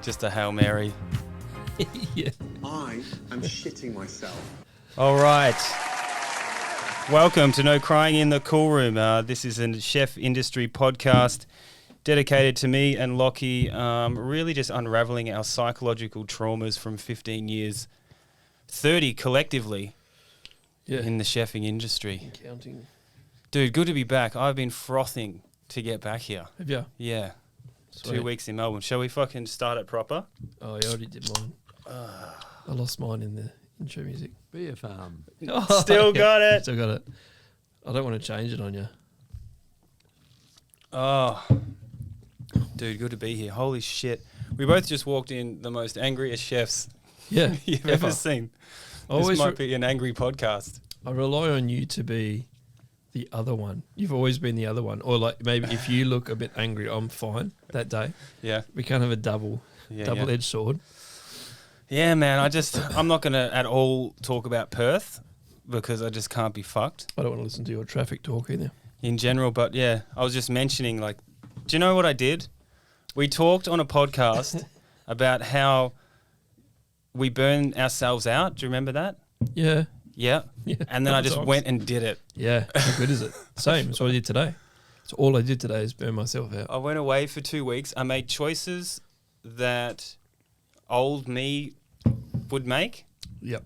Just a Hail Mary. Yeah. I am shitting myself. All right. Welcome to No Crying in the Coolroom. This is a chef industry podcast dedicated to me and Lachie, really just unraveling our psychological traumas from 15 years, 30 collectively in the chefing industry. Counting. Dude, good to be back. I've been frothing to get back here. Have you? Yeah. Sweet. 2 weeks in Melbourne. Shall we fucking start it proper? Oh, you already did mine. I lost mine in the intro music. Be a farm. Still got it. Still got it. I don't want to change it on you. Oh, dude, good to be here. Holy shit. We both just walked in the most angriest chefs Yeah. you've ever seen. This might be an angry podcast. I rely on you to be the other one. You've always been the other one. Or like maybe if you look a bit angry, I'm fine that day. Yeah. We can't have a double-edged sword. Yeah, man. I'm not going to at all talk about Perth because I just can't be fucked. I don't want to listen to your traffic talk either. In general, but yeah, I was just mentioning, like, do you know what I did? We talked on a podcast about how we burn ourselves out. Do you remember that? Yeah. Yeah. And then I just went and did it. Yeah. How good is it? Same. That's what I did today. So all I did today is burn myself out. I went away for 2 weeks. I made choices that old me would make. Yep.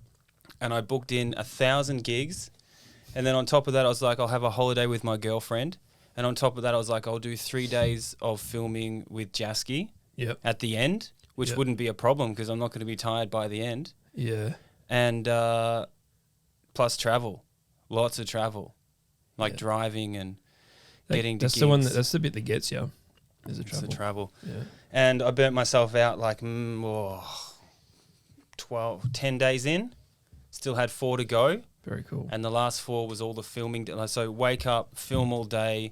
And I booked in 1,000 gigs. And then on top of that, I was like, I'll have a holiday with my girlfriend. And on top of that, I was like, I'll do 3 days of filming with Jasky at the end, which wouldn't be a problem because I'm not going to be tired by the end. Yeah. And plus travel, lots of travel, like driving and getting to gigs. That's the bit that gets you. Is the travel. It's the travel. Yeah. And I burnt myself out like 10 days in. Still had 4 to go. Very cool. And the last 4 was all the filming. So wake up, film all day,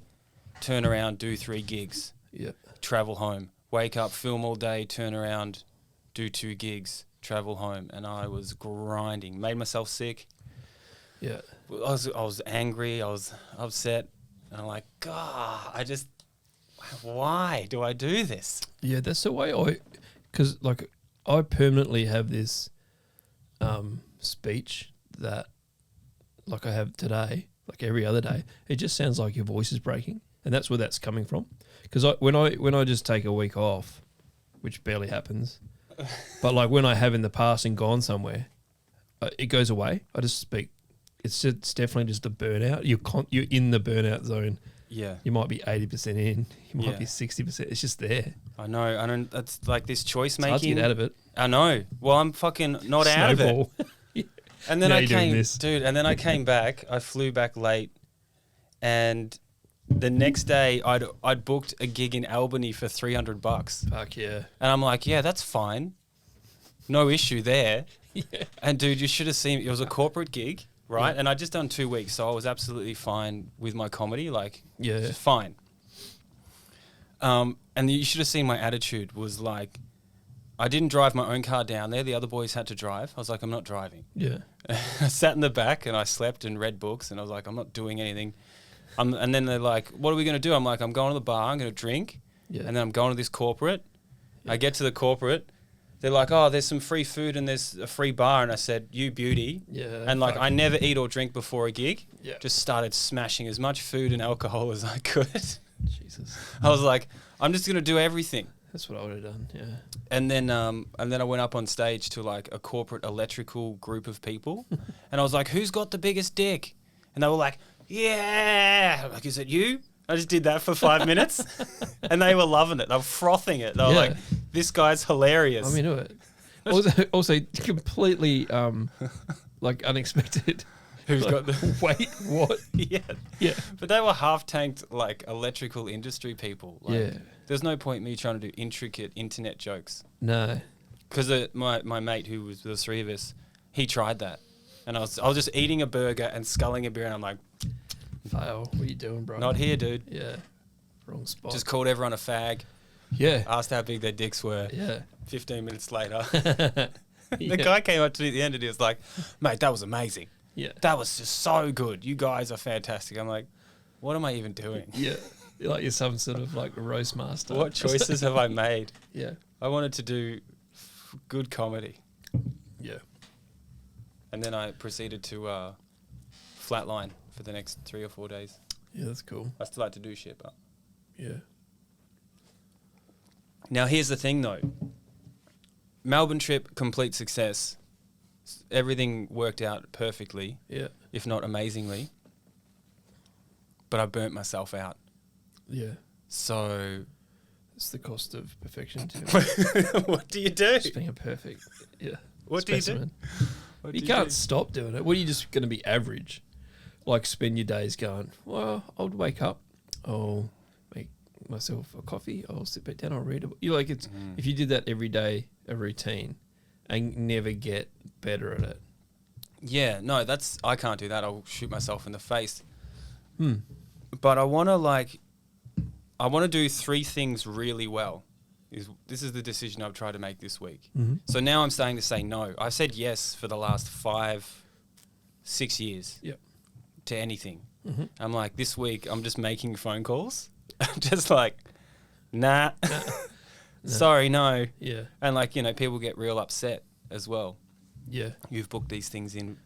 turn around, do 3 gigs. Yeah. Travel home. Wake up, film all day, turn around, do 2 gigs, travel home. And I was grinding. Made myself sick. Yeah. I was angry. I was upset. And I'm like, God, why do I do this? Yeah, that's the way because like I permanently have this speech that like I have today, like every other day. It just sounds like your voice is breaking, and that's where that's coming from. Because when I just take a week off, which barely happens, but like when I have in the past and gone somewhere, it goes away. I just speak. It's definitely just a burnout. You're in the burnout zone. Yeah. You might be 80% in. You might be 60%. It's just there. I know. That's like this choice making. It's hard to get out of it. I know. Well, I'm fucking not out of it. And then I came back. I flew back late, and the next day I'd booked a gig in Albany for $300. Fuck yeah. And I'm like, yeah, that's fine. No issue there. Yeah. And dude, you should have seen it was a corporate gig. Right, and I'd just done 2 weeks, so I was absolutely fine with my comedy, like, just fine. And you should have seen my attitude was like, I didn't drive my own car down there. The other boys had to drive. I was like, I'm not driving. Yeah. I sat in the back and I slept and read books, and I was like, I'm not doing anything. And then they're like, what are we going to do? I'm like, I'm going to the bar. I'm going to drink, and then I'm going to this corporate. I get to the corporate. They're like, oh, there's some free food and there's a free bar. And I said, you beauty. Yeah. And like, I never eat or drink before a gig. Yeah. Just started smashing as much food and alcohol as I could. Jesus. I was like, I'm just going to do everything. That's what I would have done, yeah. And then I went up on stage to like a corporate electrical group of people. And I was like, who's got the biggest dick? And they were like, yeah. I'm like, is it you? I just did that for 5 minutes. And they were loving it. They were frothing it. They were like, this guy's hilarious. I'm into it. Also completely like unexpected. Who's like, got the... Wait, what? Yeah. But they were half-tanked, like, electrical industry people. Like, there's no point me trying to do intricate internet jokes. No. Because my mate, who was the 3 of us, he tried that. And I was just eating a burger and sculling a beer, and I'm like... Fail. What are you doing, bro? Not here, dude. Yeah. Wrong spot. Just called everyone a fag. Yeah. Asked how big their dicks were. Yeah. 15 minutes later. The guy came up to me at the end and he was like, mate, that was amazing. Yeah. That was just so good. You guys are fantastic. I'm like, what am I even doing? Yeah. Like you're some sort of like roast master. What choices have I made? Yeah. I wanted to do good comedy. Yeah. And then I proceeded to flatline for the next 3 or 4 days. Yeah, that's cool. I still had to do shit, but... Yeah. Now, here's the thing, though. Melbourne trip, complete success. Everything worked out perfectly, Yeah. if not amazingly. But I burnt myself out. Yeah. So... It's the cost of perfection too. What do you do? Just being a perfect, What do you do? specimen. What You do can't do? stop doing it. What are you just going to be average? Like spend your days going, well, I'll wake up, I'll make myself a coffee, I'll sit back down, I'll read it. You like it's if you did that every day, a routine, and never get better at it. Yeah, no, I can't do that. I'll shoot myself in the face. Hmm. But I want to do 3 things really well. This is the decision I've tried to make this week. Mm-hmm. So now I'm starting to say no. I've said yes for the last 5, 6 years Yep. to anything. Mm-hmm. I'm like, this week I'm just making phone calls. I'm just like, nah. Sorry, no. Yeah. And like, people get real upset as well. Yeah. You've booked these things in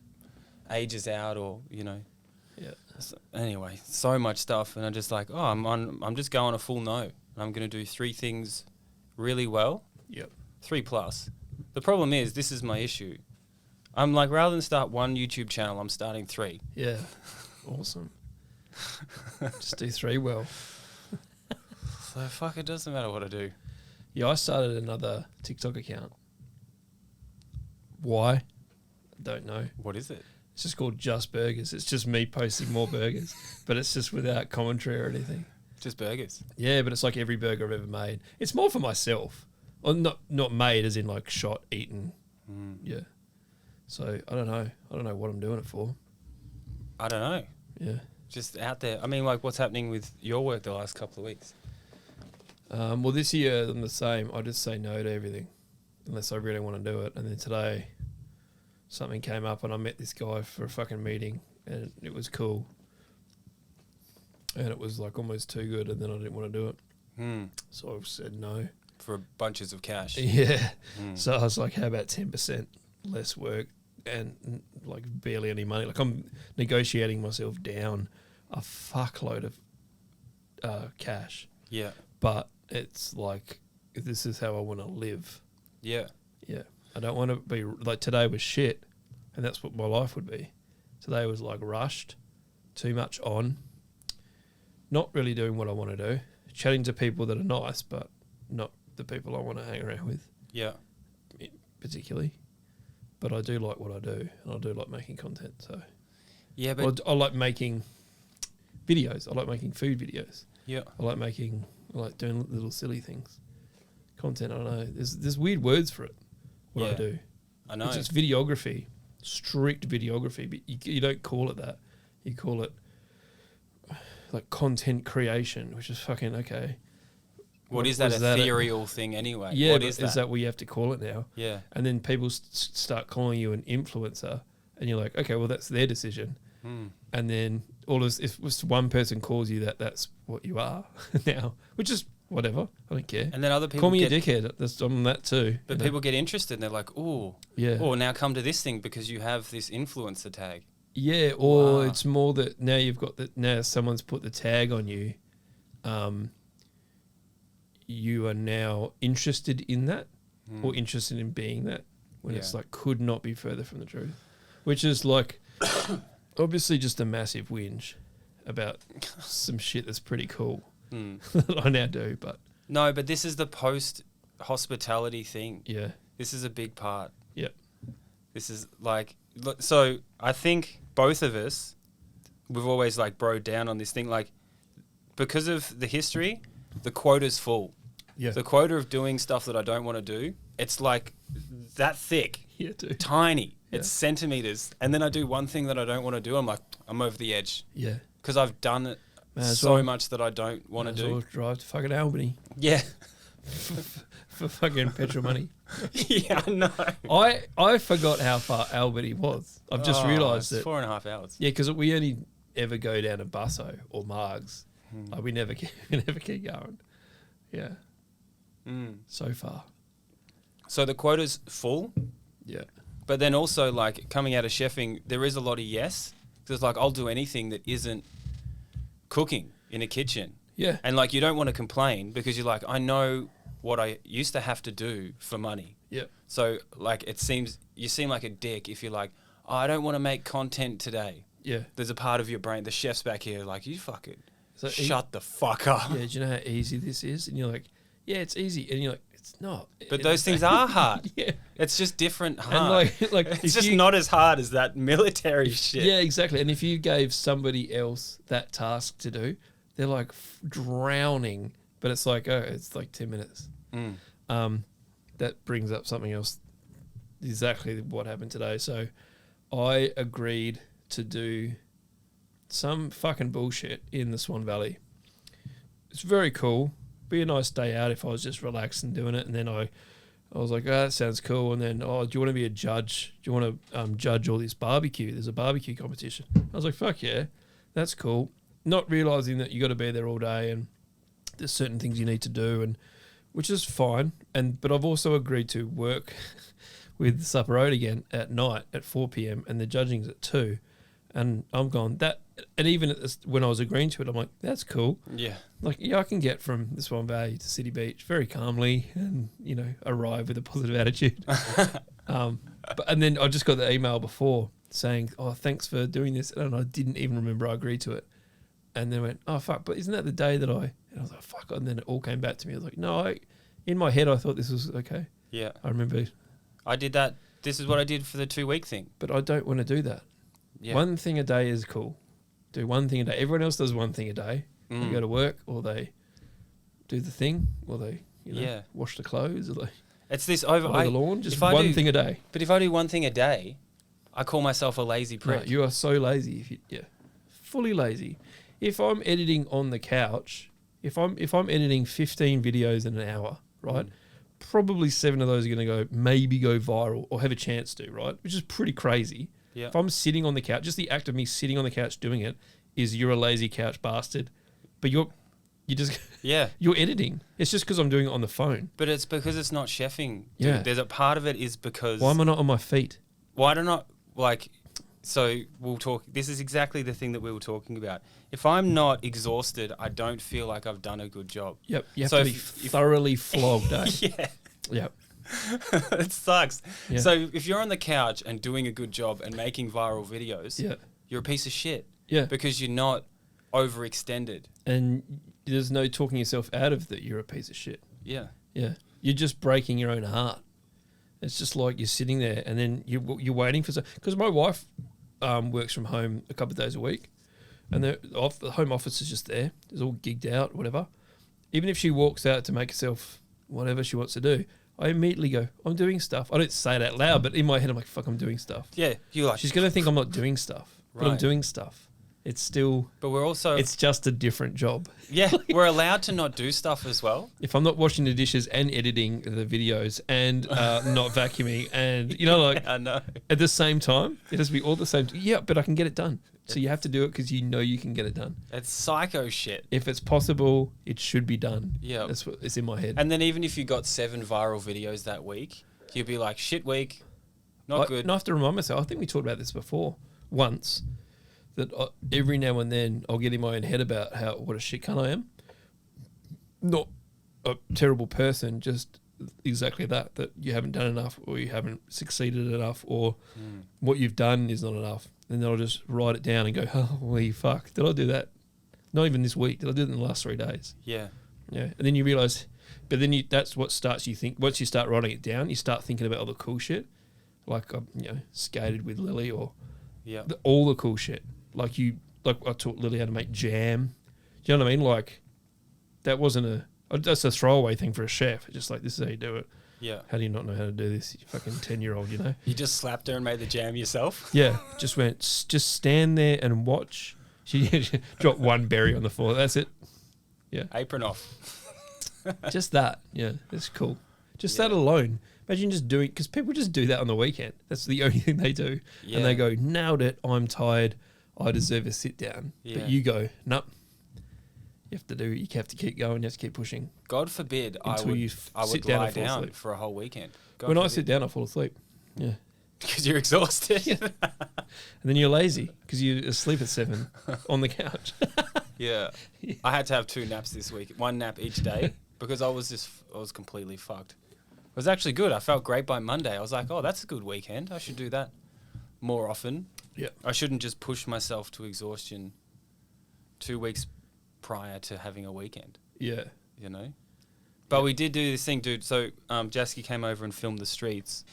ages out or, Yeah. So anyway, so much stuff, and I'm just like, I'm just going a full no. I'm going to do 3 things really well, Yep. 3+. The problem is, this is my issue. I'm like, rather than start 1 YouTube channel, I'm starting 3. Yeah. Awesome. Just do 3 well. So fuck, it doesn't matter what I do. Yeah, I started another TikTok account. Why? I don't know. What is it? It's just called Just Burgers. It's just me posting more burgers, but it's just without commentary or anything. Just burgers. Yeah, but it's like every burger I've ever made. It's more for myself. Or not made as in like shot, eaten. Yeah. So I don't know. I don't know what I'm doing it for. I don't know. Yeah. Just out there. I mean, like, what's happening with your work the last couple of weeks? Well, this year I'm the same. I just say no to everything unless I really want to do it. And then today something came up and I met this guy for a fucking meeting and it was cool. And it was like almost too good and then I didn't want to do it. So I said no. For bunches of cash. Yeah. So I was like, how about 10% less work and like barely any money? Like I'm negotiating myself down a fuckload of cash. Yeah. But it's like, this is how I want to live. Yeah. Yeah. I don't want to be, like today was shit and that's what my life would be. Today was like rushed, too much on, not really doing what I want to do, chatting to people that are nice, but not the people I want to hang around with. Yeah. Particularly. But I do like what I do and I do like making content. So Yeah, but... I like making videos. I like making food videos. Yeah. I like doing little silly things. Content, I don't know. There's weird words for it, what I do. I know. It's videography, strict videography, but you don't call it that. You call it like content creation, which is fucking okay. What is that ethereal thing anyway? Yeah, what is that what you have to call it now? Yeah. And then people start calling you an influencer, and you're like, okay, well that's their decision. And then if one person calls you that, that's what you are now, which is whatever. I don't care. And then other people call me a dickhead. I'm that too. But people get interested and they're like, "Oh, yeah. Oh, now come to this thing because you have this influencer tag." Yeah, or Wow. it's more that now you've got now someone's put the tag on you. You are now interested in that, or interested in being that, when it's like could not be further from the truth, which is like obviously just a massive whinge about some shit that's pretty cool that I now do, but no, but this is the post hospitality thing. yeah, This is a big part. Yep. This is like, so I think both of us, we've always like broed down on this thing, like because of the history, the quota's full. Yeah. The quota of doing stuff that I don't want to do, it's like that thick, dude. tiny. It's centimeters. And then I do one thing that I don't want to do. I'm like, I'm over the edge. Yeah. Because I've done it so much that I don't want to do. Well drive to fucking Albany. Yeah. for fucking petrol money. Yeah, I know. I forgot how far Albany was. I've just realised it's it. 4.5 hours. Yeah, because we only ever go down to Busso or Margs. Like we never keep going. Yeah. So far. So the quota's full, Yeah. but then also like coming out of chefing, there is a lot of yes. Because like I'll do anything that isn't cooking in a kitchen. Yeah. And like you don't want to complain because you're like, I know what I used to have to do for money. Yeah. So like you seem like a dick if you're like, oh, I don't want to make content today. Yeah. There's a part of your brain, the chef's back here, like, you fucking So shut the fuck up. Yeah, do you know how easy this is? And you're like, yeah, it's easy. And you're like, it's not. But those things are hard. Yeah. It's just different hard. And like it's just not as hard as that military shit. Yeah, exactly. And if you gave somebody else that task to do, they're like drowning. But it's like, oh, it's like 10 minutes. That brings up something else. Exactly what happened today. So I agreed to do some fucking bullshit in the Swan Valley. It's very cool. Be a nice day out if I was just relaxed and doing it. And then I was like, oh, that sounds cool. And then, oh, do you want to be a judge? Do you want to judge all this barbecue? There's a barbecue competition. I was like, fuck yeah, that's cool. Not realising that you got to be there all day and there's certain things you need to do, and which is fine. But I've also agreed to work with Supper Road again at night at 4 p.m. and the judging's at 2. And I'm gone that, and even at this, when I was agreeing to it, I'm like, that's cool. Yeah. Like, yeah, I can get from this Swan Valley to City Beach very calmly and, you know, arrive with a positive attitude. And then I just got the email before saying, oh, thanks for doing this. And I didn't even remember I agreed to it. And then went, oh, fuck, but isn't that the day that and I was like, fuck. And then it all came back to me. I was like, no, in my head, I thought this was okay. Yeah. I remember. I did that. This is what I did for the 2-week thing. But I don't want to do that. Yeah. One thing a day is cool. Do one thing a day. Everyone else does one thing a day. They go to work, or they do the thing, or they wash the clothes, or they it's this mow the lawn. Just one thing a day. But if I do one thing a day, I call myself a lazy prick. No, you are so lazy. Fully lazy. If I'm editing on the couch, if I'm editing 15 videos in an hour, right? Probably 7 of those are going to maybe go viral or have a chance to, right? Which is pretty crazy. Yeah. If I'm sitting on the couch, just the act of me sitting on the couch doing it is you're a lazy couch bastard. But you're editing. It's just because I'm doing it on the phone. But it's because it's not chefing. Yeah. There's a part of it is because... Why am I not on my feet? Why do not, like... So we'll talk... This is exactly the thing that we were talking about. If I'm not exhausted, I don't feel like I've done a good job. Yep. You have to be thoroughly flogged, eh? Yeah. Yep. It sucks. Yeah. So if you're on the couch and doing a good job and making viral videos, you're a piece of shit. Yeah. Because you're not overextended. And there's no talking yourself out of that you're a piece of shit. Yeah. Yeah. You're just breaking your own heart. It's just like you're sitting there and then you're waiting for... Because my wife works from home a couple of days a week, and the home office is just there. It's all gigged out, whatever. Even if she walks out to make herself whatever she wants to do, I immediately go, I'm doing stuff. I don't say it out loud, but in my head I'm like, fuck, I'm doing stuff. Yeah, you're like... She's going to think I'm not doing stuff, but I'm doing stuff. It's still... But we're also... It's just a different job. Yeah, we're allowed to not do stuff as well. If I'm not washing the dishes and editing the videos and not vacuuming and, you know, like... I know. At the same time, it has to be all the same... Yeah, but I can get it done. So you have to do it because you know you can get it done. It's psycho shit. If it's possible, it should be done. Yeah. That's what it's in my head. And then even if you got 7 viral videos that week, you'd be like, shit week, not good. And I have to remind myself, I think we talked about this before, once, that every now and then I'll get in my own head about what a shit cunt I am. Not a terrible person, just exactly that you haven't done enough, or you haven't succeeded enough, or what you've done is not enough. And then I'll just write it down and go, oh, well, fuck, did I do that? Not even this week. Did I do it in the last 3 days? Yeah. Yeah. And then you realise, but then that's what starts you think. Once you start writing it down, you start thinking about all the cool shit. Like, skated with Lily, or all the cool shit. Like I taught Lily how to make jam. Do you know what I mean? Like, that wasn't that's a throwaway thing for a chef. It's just like, this is how you do it. Yeah. How do you not know how to do this? You fucking 10-year-old, you know? You just slapped her and made the jam yourself? Yeah. Just stand there and watch. She dropped one berry on the floor. That's it. Yeah. Apron off. Just that. Yeah. That's cool. Just that alone. Imagine just doing... Because people just do that on the weekend. That's the only thing they do. Yeah. And they go, nailed it. I'm tired. I deserve a sit down. Yeah. But you go, nope. You have to keep going. You have to keep pushing. God forbid I Until you would sit down lie and fall down asleep. for a whole weekend. When I sit down, I fall asleep. Yeah. Because you're exhausted. And then you're lazy because you're asleep at 7 on the couch. Yeah. I had to have 2 naps this week. 1 nap each day because I was completely fucked. It was actually good. I felt great by Monday. I was like, oh, that's a good weekend. I should do that more often. Yeah. I shouldn't just push myself to exhaustion 2 weeks prior to having a weekend, Yeah. you know? But we did do this thing, dude. So Jasky came over and filmed the streets,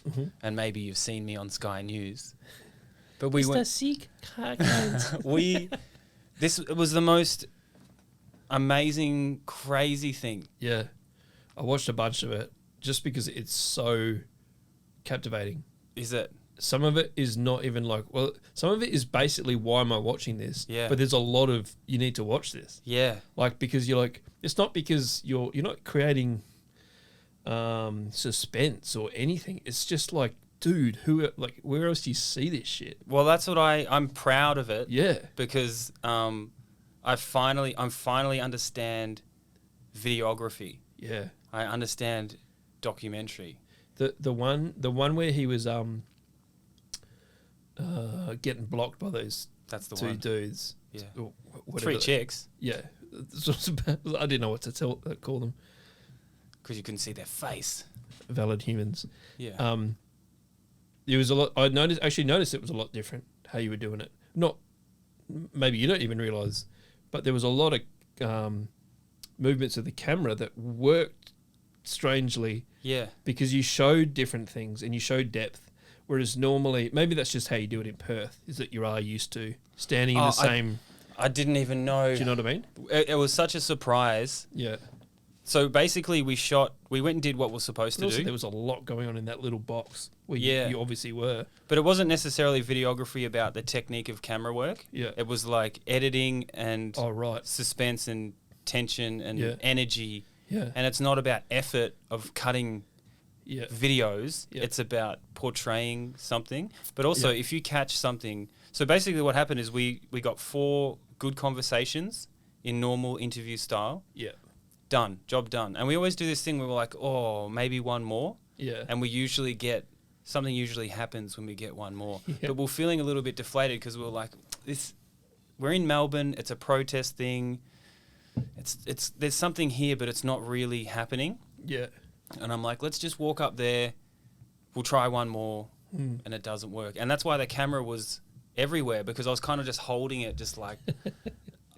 and maybe you've seen me on Sky News. But we went... This was the most amazing, crazy thing. Yeah. I watched a bunch of it just because it's so captivating. Is it? Some of it is not even like, well, some of it is basically, why am I watching this? Yeah. But there's a lot of, you need to watch this. Yeah. Like, because you're like, it's not because you're not creating suspense or anything. It's just like, dude, where else do you see this shit? Well, that's what I'm proud of it. Yeah. Because I finally understand videography. Yeah. I understand documentary. The one where he was getting blocked by those That's the 2 one. dudes. Yeah. Or whatever 3 chicks. Yeah. I didn't know what to call them. Because you couldn't see their face. Valid humans. Yeah. It was a lot. I noticed it was a lot different how you were doing it. Not maybe you don't even realize, but there was a lot of movements of the camera that worked strangely. Yeah. Because you showed different things and you showed depth, whereas normally maybe that's just how you do it in Perth. Is that you are used to standing in the same. I didn't even know. Do you know what I mean? It was such a surprise. Yeah. So basically, we went and did what we're supposed to Also, do. there was a lot going on in that little box where Yeah. you obviously were. But it wasn't necessarily videography about the technique of camera work. Yeah. It was like editing and Oh, right. suspense and tension and Yeah. energy. Yeah. And it's not about effort of cutting Yeah. videos. Yeah. It's about portraying something. But also, Yeah. if you catch something... So basically what happened is we got 4 good conversations in normal interview style. Yeah. Done. Job done. And we always do this thing where we're like, oh, maybe one more. Yeah. And we usually get... Something usually happens when we get one more. Yeah. But we're feeling a little bit deflated because we're like, we're in Melbourne. It's a protest thing. There's something here, but it's not really happening. Yeah. And I'm like, let's just walk up there. We'll try one more. Mm. And it doesn't work. And that's why the camera was everywhere, because I was kind of just holding it, just like,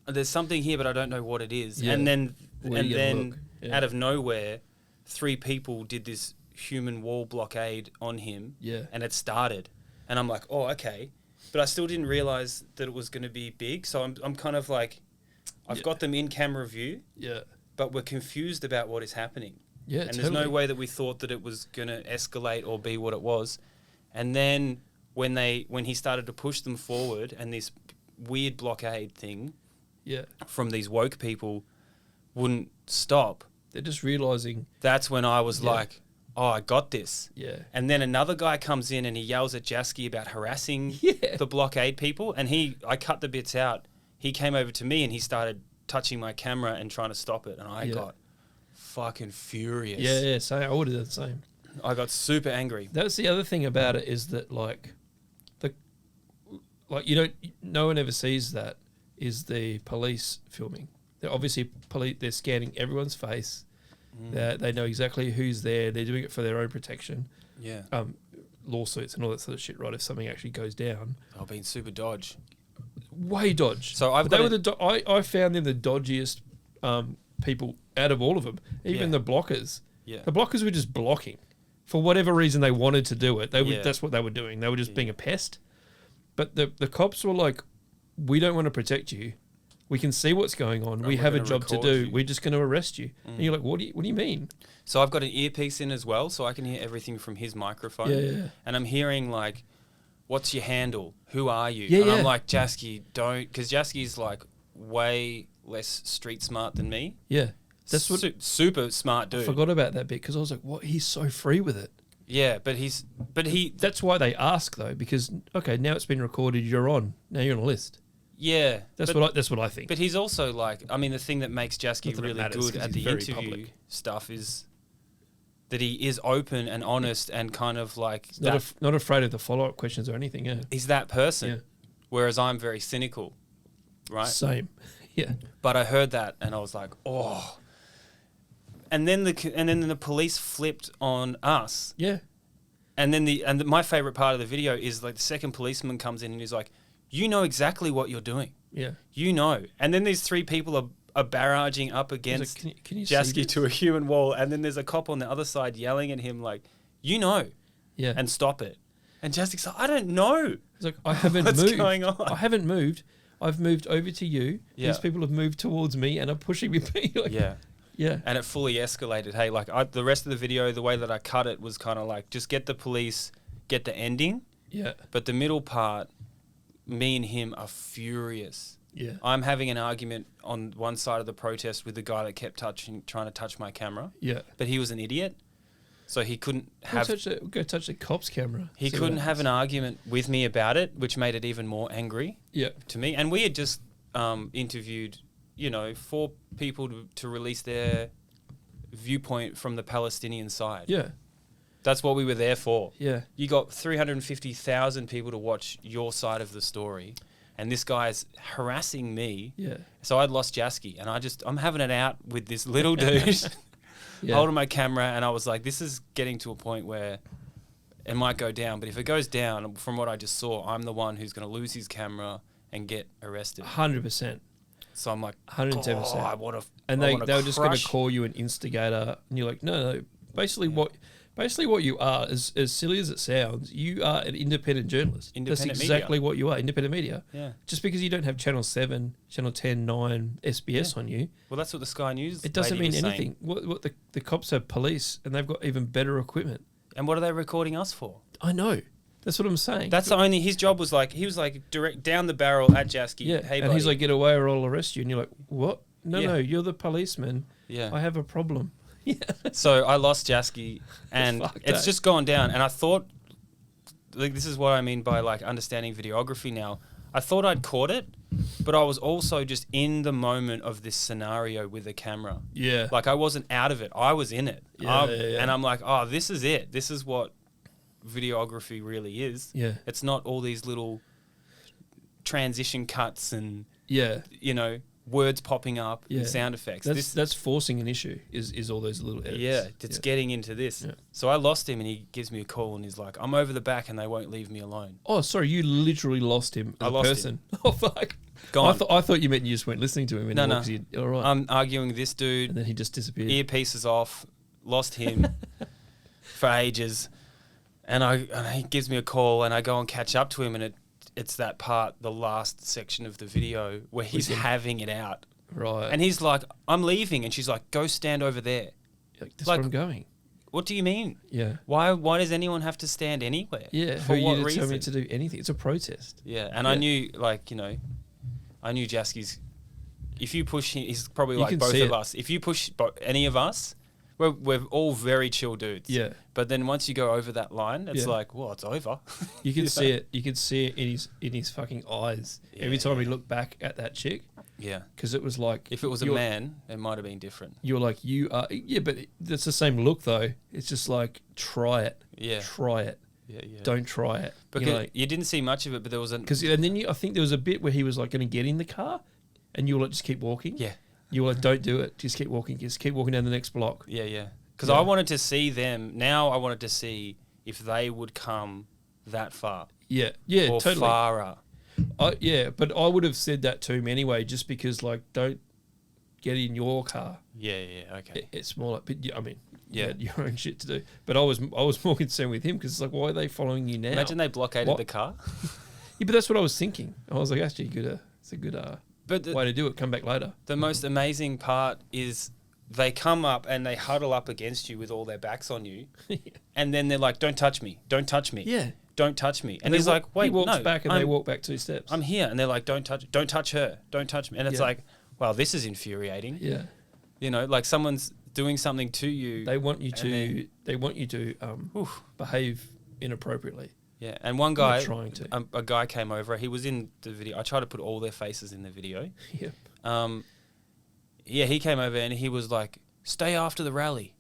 there's something here, but I don't know what it is. Yeah. And then, Where you gonna look? Yeah. out of nowhere, 3 people did this human wall blockade on him. Yeah. And it started. And I'm like, oh, okay. But I still didn't realize that it was going to be big. So I'm kind of like, I've got them in camera view, Yeah. but we're confused about what is happening. Yeah. And there's no way that we thought that it was going to escalate or be what it was. And then when he started to push them forward, and this weird blockade thing Yeah. from these woke people wouldn't stop, They're just realizing. that's when I was Yeah. like, oh, I got this. Yeah. And then another guy comes in and he yells at Jasky about harassing Yeah. the blockade people. And I cut the bits out. He came over to me and he started touching my camera and trying to stop it. And I got fucking furious. Yeah. Yeah. Same. I would have done the same. I got super angry. That's the other thing about it is that no one ever sees that is the police filming. They're obviously they're scanning everyone's face. They know exactly who's there. They're doing it for their own protection. Yeah. Lawsuits and all that sort of shit, right? If something actually goes down. I've been super dodge. Way dodge. So I've But got I found them the dodgiest people out of all of them. Even Yeah. the blockers. Yeah. The blockers were just blocking. For whatever reason they wanted to do it. Yeah. That's what they were doing. They were just being a pest. But the cops were like, we don't want to protect you. We can see what's going on. We we're have a gonna job to record do. you." We're just going to arrest you. And you're like, what do you mean? So I've got an earpiece in as well, so I can hear everything from his microphone. Yeah. And I'm hearing like, what's your handle? Who are you? Yeah, and I'm yeah. like, Jasky, don't, because Jasky's like way less street smart than me. Yeah. That's what super smart dude. I forgot about that bit because I was like, what? He's so free with it. Yeah, but That's why they ask though, because okay, now it's been recorded. You're on. Now you're on a list. Yeah. That's what I think. But he's also like, I mean, the thing that makes Jasky Not that it really matters, good 'cause at he's the very interview public. stuff is that he is open and honest and kind of like Not afraid of the follow-up questions or anything. Yeah. he's that person. Yeah. Whereas I'm very cynical, right? Same. Yeah. But I heard that and I was like, oh. And then the police flipped on us. Yeah. And then my favorite part of the video is like the second policeman comes in and he's like, you know exactly what you're doing. Yeah. You know. And then these three people are barraging up against can you see Jasky this? to a human wall. And then there's a cop on the other side yelling at him like, you know, Yeah. and stop it. And Jasky's like, I don't know. He's like, I haven't What's moved. going on? I haven't moved. I've moved over to you. Yeah. These people have moved towards me and are pushing me. Like, Yeah. Yeah. And it fully escalated. Hey, like the rest of the video, the way that I cut it was kind of like, just get the police, get the ending. Yeah. But the middle part, me and him are furious. Yeah. I'm having an argument on one side of the protest with the guy that kept trying to touch my camera. Yeah. But he was an idiot. So he couldn't have... Go touch the cop's camera. He See couldn't what have an happens. argument with me about it, which made it even more angry Yeah. to me. And we had just interviewed, 4 people to release their viewpoint from the Palestinian side. Yeah. That's what we were there for. Yeah. You got 350,000 people to watch your side of the story, and this guy's harassing me. Yeah. So I'd lost Jasky, and I'm having it out with this little dude Yeah. holding my camera, and I was like, this is getting to a point where it might go down. But if it goes down, from what I just saw, I'm the one who's going to lose his camera and get arrested. 100%. So I'm like, 110%. oh, I want to. And they were just going to call you an instigator, and you're like, no. Basically, what you are, as silly as it sounds, you are an independent journalist. Independent That's exactly media. what you are, independent media. Yeah. Just because you don't have Channel 7, Channel 10, 9, SBS on you, Well, that's what the Sky News. it doesn't lady mean was anything. saying. What the cops have police, and they've got even better equipment. And what are they recording us for? I know. That's what I'm saying. That's the only. His job was like, he was like direct down the barrel at Jasky. yeah. Hey, and buddy. he's like, get away or I'll arrest you. And you're like, what? No, Yeah. no, you're the policeman. yeah. I have a problem. Yeah. So I lost Jasky, and Fuck it's that. just gone down. And I thought, like, this is what I mean by like understanding videography now. I thought I'd caught it, but I was also just in the moment of this scenario with the camera. Yeah. Like I wasn't out of it. I was in it. Yeah, yeah. And I'm like, oh, this is it. This is what videography really is. Yeah. It's not all these little transition cuts and, Yeah. words popping up Yeah. and sound effects. That's forcing an issue, is all those little edits. Yeah, it's getting into this. Yeah. So I lost him, and he gives me a call, and he's like, I'm over the back, and they won't leave me alone. Oh, sorry, you literally lost him as I a lost person. Oh, fuck. Gone. I thought you meant you just weren't listening to him anymore. No. 'cause all right. I'm arguing with this and dude, then he just disappeared. earpieces off, lost him for ages. And he gives me a call, and I go and catch up to him, and it's that part, the last section of the video, where he's With him. having it out. Right. And he's like, I'm leaving. And she's like, go stand over there. Like, that's like- where I'm going. What do you mean? Yeah. Why does anyone have to stand anywhere? Yeah. For Who what you to reason? tell me to do anything? It's a protest. Yeah, and Yeah. I knew, I knew Jasky's. If you push him, he's probably You like can both see of it. us. If you push any of us, we're all very chill dudes. Yeah. But then once you go over that line, it's Yeah. like, well, it's over. You can see it. You can see it in his fucking eyes every time he looked back at that chick, Yeah. because it was like, If it was a you're- man, it might have been different. you're like, you are. Yeah, but that's the same look though. It's just like, try it. Yeah. Try it. Yeah, yeah. Don't try it. Because you didn't see much of it, but there was And then I think there was a bit where he was like going to get in the car, and you were like, just keep walking. Yeah. You were like, don't do it. Just keep walking. Just keep walking down the next block. Yeah, yeah. Because Yeah. I wanted to see them. Now I wanted to see if they would come that far. Yeah. Yeah. Or Totally. farer. Yeah, but I would have said that to him anyway, just because like, don't get in your car. Yeah, yeah, okay. It's more like, but I mean, Yeah. you had your own shit to do. But I was more concerned with him because it's like, why are they following you now? Imagine they blockaded What? the car. Yeah, but that's what I was thinking. I was like, actually, it's a good But way to do it. Come back later. the most amazing part is they come up and they huddle up against you with all their backs on you, and then they're like, "Don't touch me! Don't touch me! Yeah. Don't touch me!" And they he's wa- like, "Wait, he walks no, back and they walk back 2 steps. I'm here," and they're like, "Don't touch her! Don't touch me!" And it's Yeah. like, "Wow, this is infuriating." Yeah. Like someone's doing something to you. They want you and to. then- They want you to Oof. behave inappropriately. Yeah, and one I'm guy, not trying to. a guy came over. He was in the video. I tried to put all their faces in the video. Yep. Yeah, he came over and he was like, "Stay after the rally.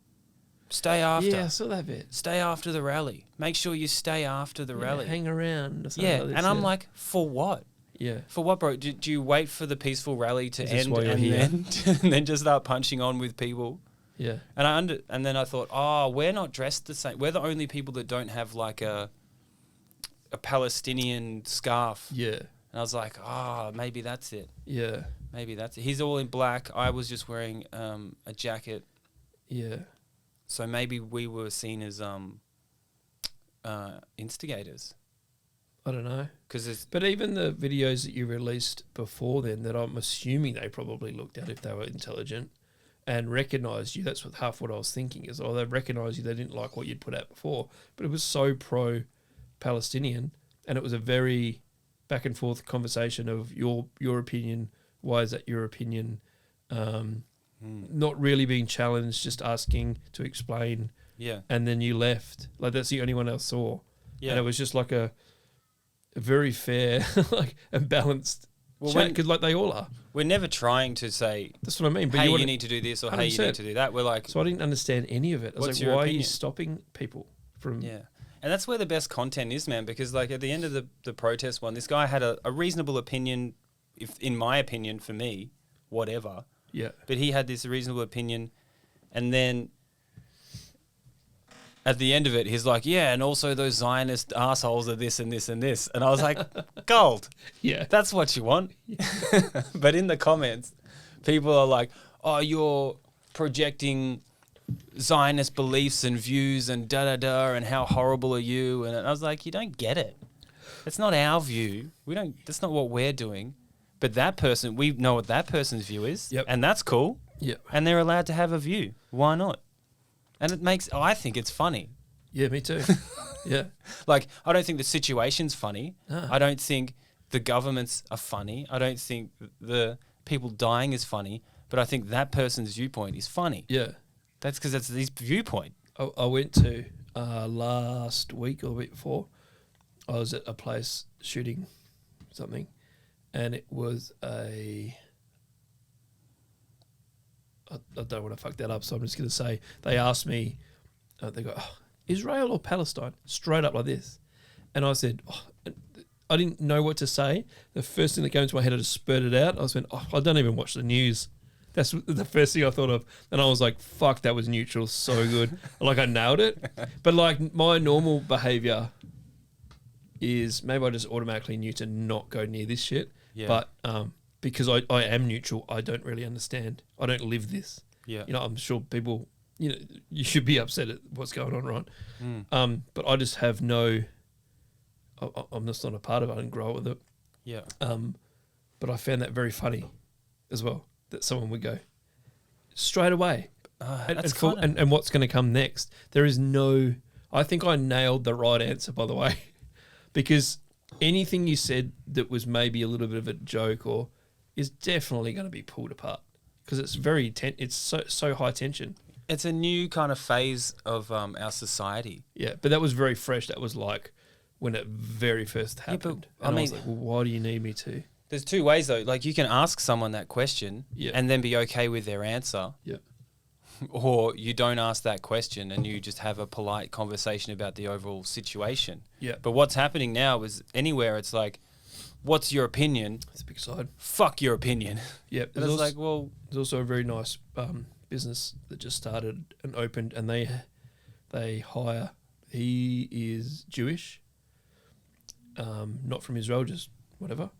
Stay after. Yeah, I saw that bit. Stay after the rally. Make sure you stay after the rally." Hang around. Or something Yeah, like this, and I'm like, for what? yeah. For what, bro? Do you wait for the peaceful rally to Is this end why you're and here? and then just start punching on with people? Yeah. And then I thought, oh, we're not dressed the same. We're the only people that don't have like a Palestinian scarf. Yeah. And I was like, maybe that's it. Yeah. Maybe that's it. He's all in black. I was just wearing a jacket. Yeah. So maybe we were seen as instigators. I don't know. Because But even the videos that you released before then, that I'm assuming they probably looked at if they were intelligent and recognised you. That's half what I was thinking is, they recognised you. They didn't like what you'd put out before, but it was so pro-Palestinian, and it was a very back and forth conversation of your opinion. Why is that your opinion? Not really being challenged, just asking to explain. Yeah. And then you left. Like that's the only one I saw. Yeah. And it was just like a very fair, like and balanced. Well, Because like they all are. we're never trying to say, That's what I mean. But hey, you wanna- need to do this or hey, you 100%. need to do that. We're like, So I didn't understand any of it. I was What's like, your why are you opinion? stopping people from? yeah. And that's where the best content is, man, because like at the end of the protest one, this guy had a reasonable opinion, if in my opinion, for me, whatever. Yeah. But he had this reasonable opinion, and then at the end of it, he's like, yeah, and also those Zionist assholes are this and this and this. And I was like, gold. Yeah. That's what you want. But in the comments, people are like, oh, you're projecting Zionist beliefs and views and da-da-da, and how horrible are you? And I was like, you don't get it. It's not our view. That's not what we're doing. But that person, we know what that person's view is. Yep. And that's cool. Yeah. And they're allowed to have a view. Why not? And I think it's funny. Yeah, me too. Yeah. Like, I don't think the situation's funny. No. I don't think the governments are funny. I don't think the people dying is funny. But I think that person's viewpoint is funny. Yeah. That's because it's his viewpoint. I went to last week or the week before. I was at a place shooting something, and it was I don't want to fuck that up, so I'm just going to say they asked me. They go, Israel or Palestine? Straight up like this, and I said, I didn't know what to say. The first thing that came into my head, I just spurted out. I was went, I don't even watch the news. That's the first thing I thought of. And I was like, fuck, that was neutral. So good. Like, I nailed it. But, like, my normal behaviour is maybe I just automatically knew to not go near this shit. Yeah. But because I am neutral, I don't really understand. I don't live this. Yeah. You know, I'm sure people, you should be upset at what's going on, right? But I just have I'm just not a part of it. I didn't grow up with it. Yeah. But I found that very funny as well. That someone would go straight away. And what's going to come next? There is no. I think I nailed the right answer, by the way, because anything you said that was maybe a little bit of a joke or is definitely going to be pulled apart because it's very it's so high tension. It's a new kind of phase of our society. Yeah, but that was very fresh. That was like when it very first happened. but, And I was like, well, why do you need me to? There's two ways, though. Like, you can ask someone that question and then be okay with their answer. Yeah. Or you don't ask that question and you just have a polite conversation about the overall situation. Yeah. But what's happening now is anywhere it's like, what's your opinion? It's a big side. Fuck your opinion. Yeah. And it's like, well... There's also a very nice business that just started and opened, and they hire... He is Jewish, not from Israel, just whatever.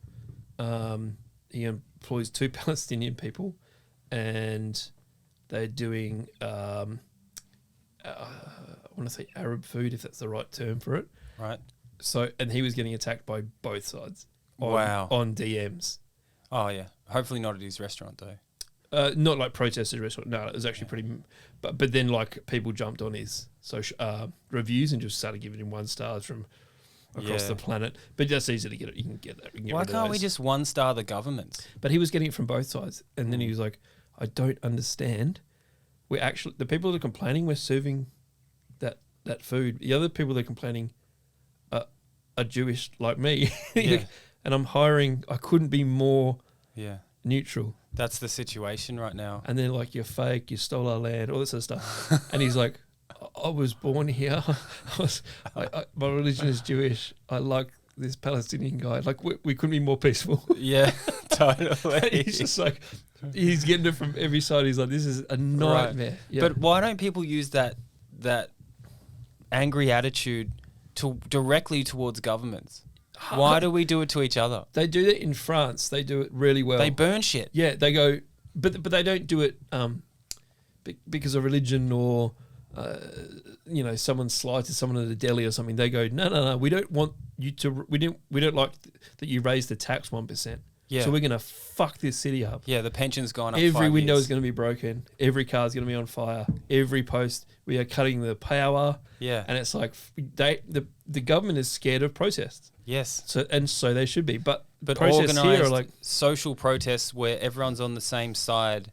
He employs 2 Palestinian people, and they're doing, I want to say Arab food, if that's the right term for it. Right. So, and he was getting attacked by both sides. On DMs. Oh, yeah. Hopefully not at his restaurant, though. Not like protesters restaurant. No, it was actually pretty. But then like people jumped on his reviews and just started giving him 1 stars from across the planet. But that's easy to get it. You can get that. Why can't we just 1-star the governments? But he was getting it from both sides, and then he was like, "I don't understand. We're actually the people that are complaining. We're serving that food. The other people that are complaining are Jewish like me, Yeah. and I'm hiring. I couldn't be more Yeah. neutral. That's the situation right now. And they're like, you're fake, you stole our land, all this sort of stuff. And he's like, I was born here. My religion is Jewish. I like this Palestinian guy. Like, we couldn't be more peaceful. Yeah, totally. He's just like, he's getting it from every side. He's like, this is a nightmare. Right. Yeah. But why don't people use that angry attitude directly towards governments? Why do we do it to each other? They do that in France. They do it really well. They burn shit. Yeah, they go, but they don't do it because of religion or someone slighted someone at a deli or something. They go, no, we don't want you to. We don't like that you raise the tax 1%. Yeah. So we're gonna fuck this city up. Yeah, the pension's gone up. Every 5 window years. is going to be broken. Every car is going to be on fire. Every post, we are cutting the power. Yeah. And it's like the government is scared of protests. Yes. So they should be. But protests organised here are like social protests where everyone's on the same side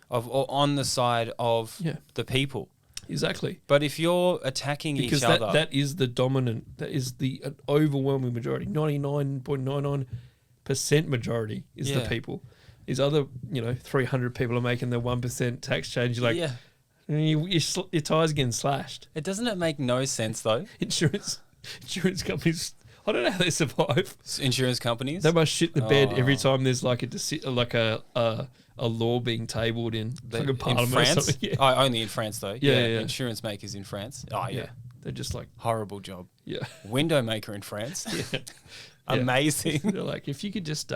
or on the side of the people. Exactly. But if you're attacking because each other, that is the dominant. That is the overwhelming majority. 99.99% majority is the people. These other 300 people are making the 1% tax change. You're like, your tires getting slashed. Doesn't it make no sense though? Insurance companies. I don't know how they survive. Insurance companies. They must shit the bed every time there's like a law being tabled in fucking Parliament in France. or something. Yeah. Oh, only in France though. Yeah. Insurance makers in France. Oh yeah. They're just like Horrible job. yeah. Window maker in France. Yeah. Amazing. They're like, if you could just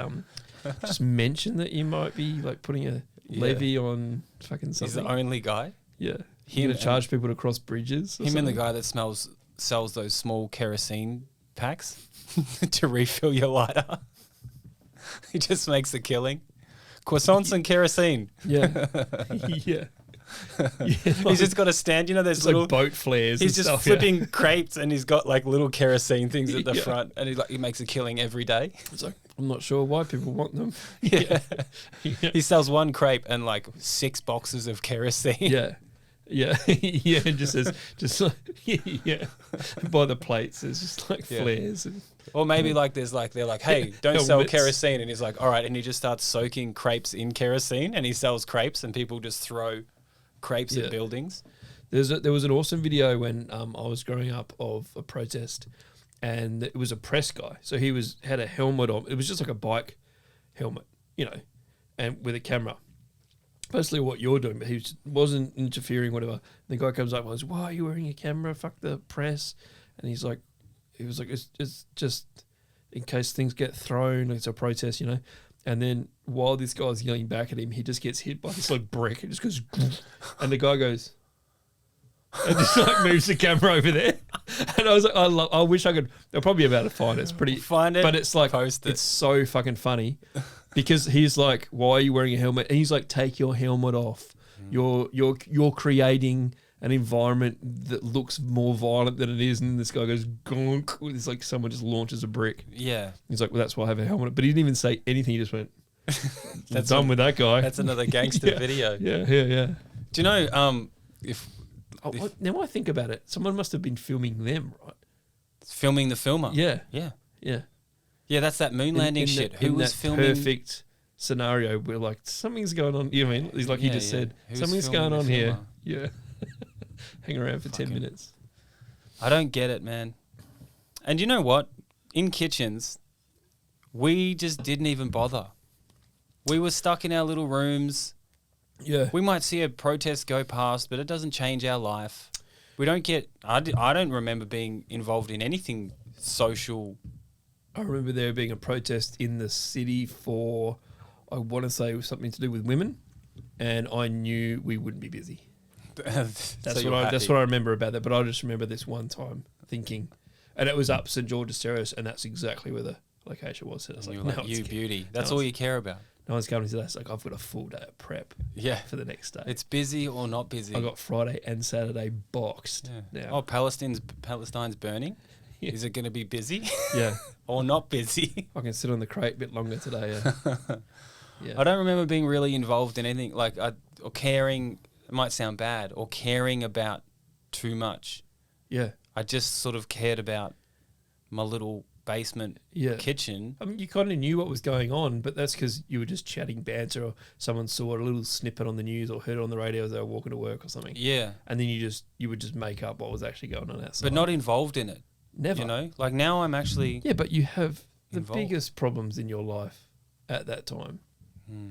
mention that you might be like putting a levy on fucking He's something. the only guy. Yeah. Him You're gonna charge people to cross bridges. Him and the guy that sells those small kerosene packs to refill your lighter. He just makes a killing. Croissants and kerosene. Yeah. Yeah. He's just got a stand. There's It's little like boat flares. He's and just stuff, flipping crepes and he's got like little kerosene things at the Yeah. front, and he makes a killing every day. It's like, I'm not sure why people want them. Yeah. Yeah. He sells one crepe and like 6 boxes of kerosene. Yeah. Yeah. Yeah. It just says, yeah. By the plates, there's just like flares. And, Or maybe they're like, hey, don't sell Helmets. kerosene. And he's like, all right. And he just starts soaking crepes in kerosene and he sells crepes and people just throw crepes at buildings. There was an awesome video when I was growing up of a protest, and it was a press guy. So he had a helmet on. It was just like a bike helmet, and with a camera. Basically what you're doing, but he wasn't interfering, whatever. The guy comes up and goes, why are you wearing a camera? Fuck the press. And he was like, it's just in case things get thrown, it's a protest, And then while this guy's yelling back at him, he just gets hit by this like brick. It just goes, and the guy goes, and just like moves the camera over there. And I was like, I wish I could. I'll probably be able to find it. It's pretty. Find it, but it's like post it. It's so fucking funny because he's like, why are you wearing a helmet? And he's like, take your helmet off. You're creating an environment that looks more violent than it is. And this guy goes, gonk. It's like someone just launches a brick. Yeah. He's like, well, that's why I have a helmet. But he didn't even say anything. He just went, That's done with that guy. That's another gangster Yeah. video. Yeah. Do you know if Now I think about it, someone must have been filming them, right? filming the filmer? Yeah. Yeah, that's that moon landing shit. Who was that filming? perfect scenario where like something's going on? You know what I mean? He's like he just said, Who's something's filming going the on here. filmer? Yeah. Hang around for 10 minutes. I don't get it, man. And you know what? In kitchens, we just didn't even bother. We were stuck in our little rooms. Yeah. We might see a protest go past, but it doesn't change our life. We don't get... I don't remember being involved in anything social. I remember there being a protest in the city for, I want to say it was something to do with women, and I knew we wouldn't be busy. That's what I remember about that. But I just remember this one time thinking, and it was up St George's Terrace, and that's exactly where the location was. And I was like, no, you beauty. That's all you care about. No one's coming to that. It's like, I've got a full day of prep for the next day. It's busy or not busy. I got Friday and Saturday boxed. Yeah. Now. Oh, Palestine's burning? Yeah. Is it going to be busy? Yeah. Or not busy? I can sit on the crate a bit longer today. Yeah. I don't remember being really involved in anything or caring. It might sound bad, or caring about too much. Yeah. I just sort of cared about my little basement Yeah. kitchen. I mean, you kind of knew what was going on, but that's because you were just chatting banter, or someone saw a little snippet on the news or heard it on the radio as they were walking to work or something. Yeah. And then you would just make up what was actually going on outside. But not involved in it. Never. You know? Like now I'm actually Yeah, but you have the involved. biggest problems in your life at that time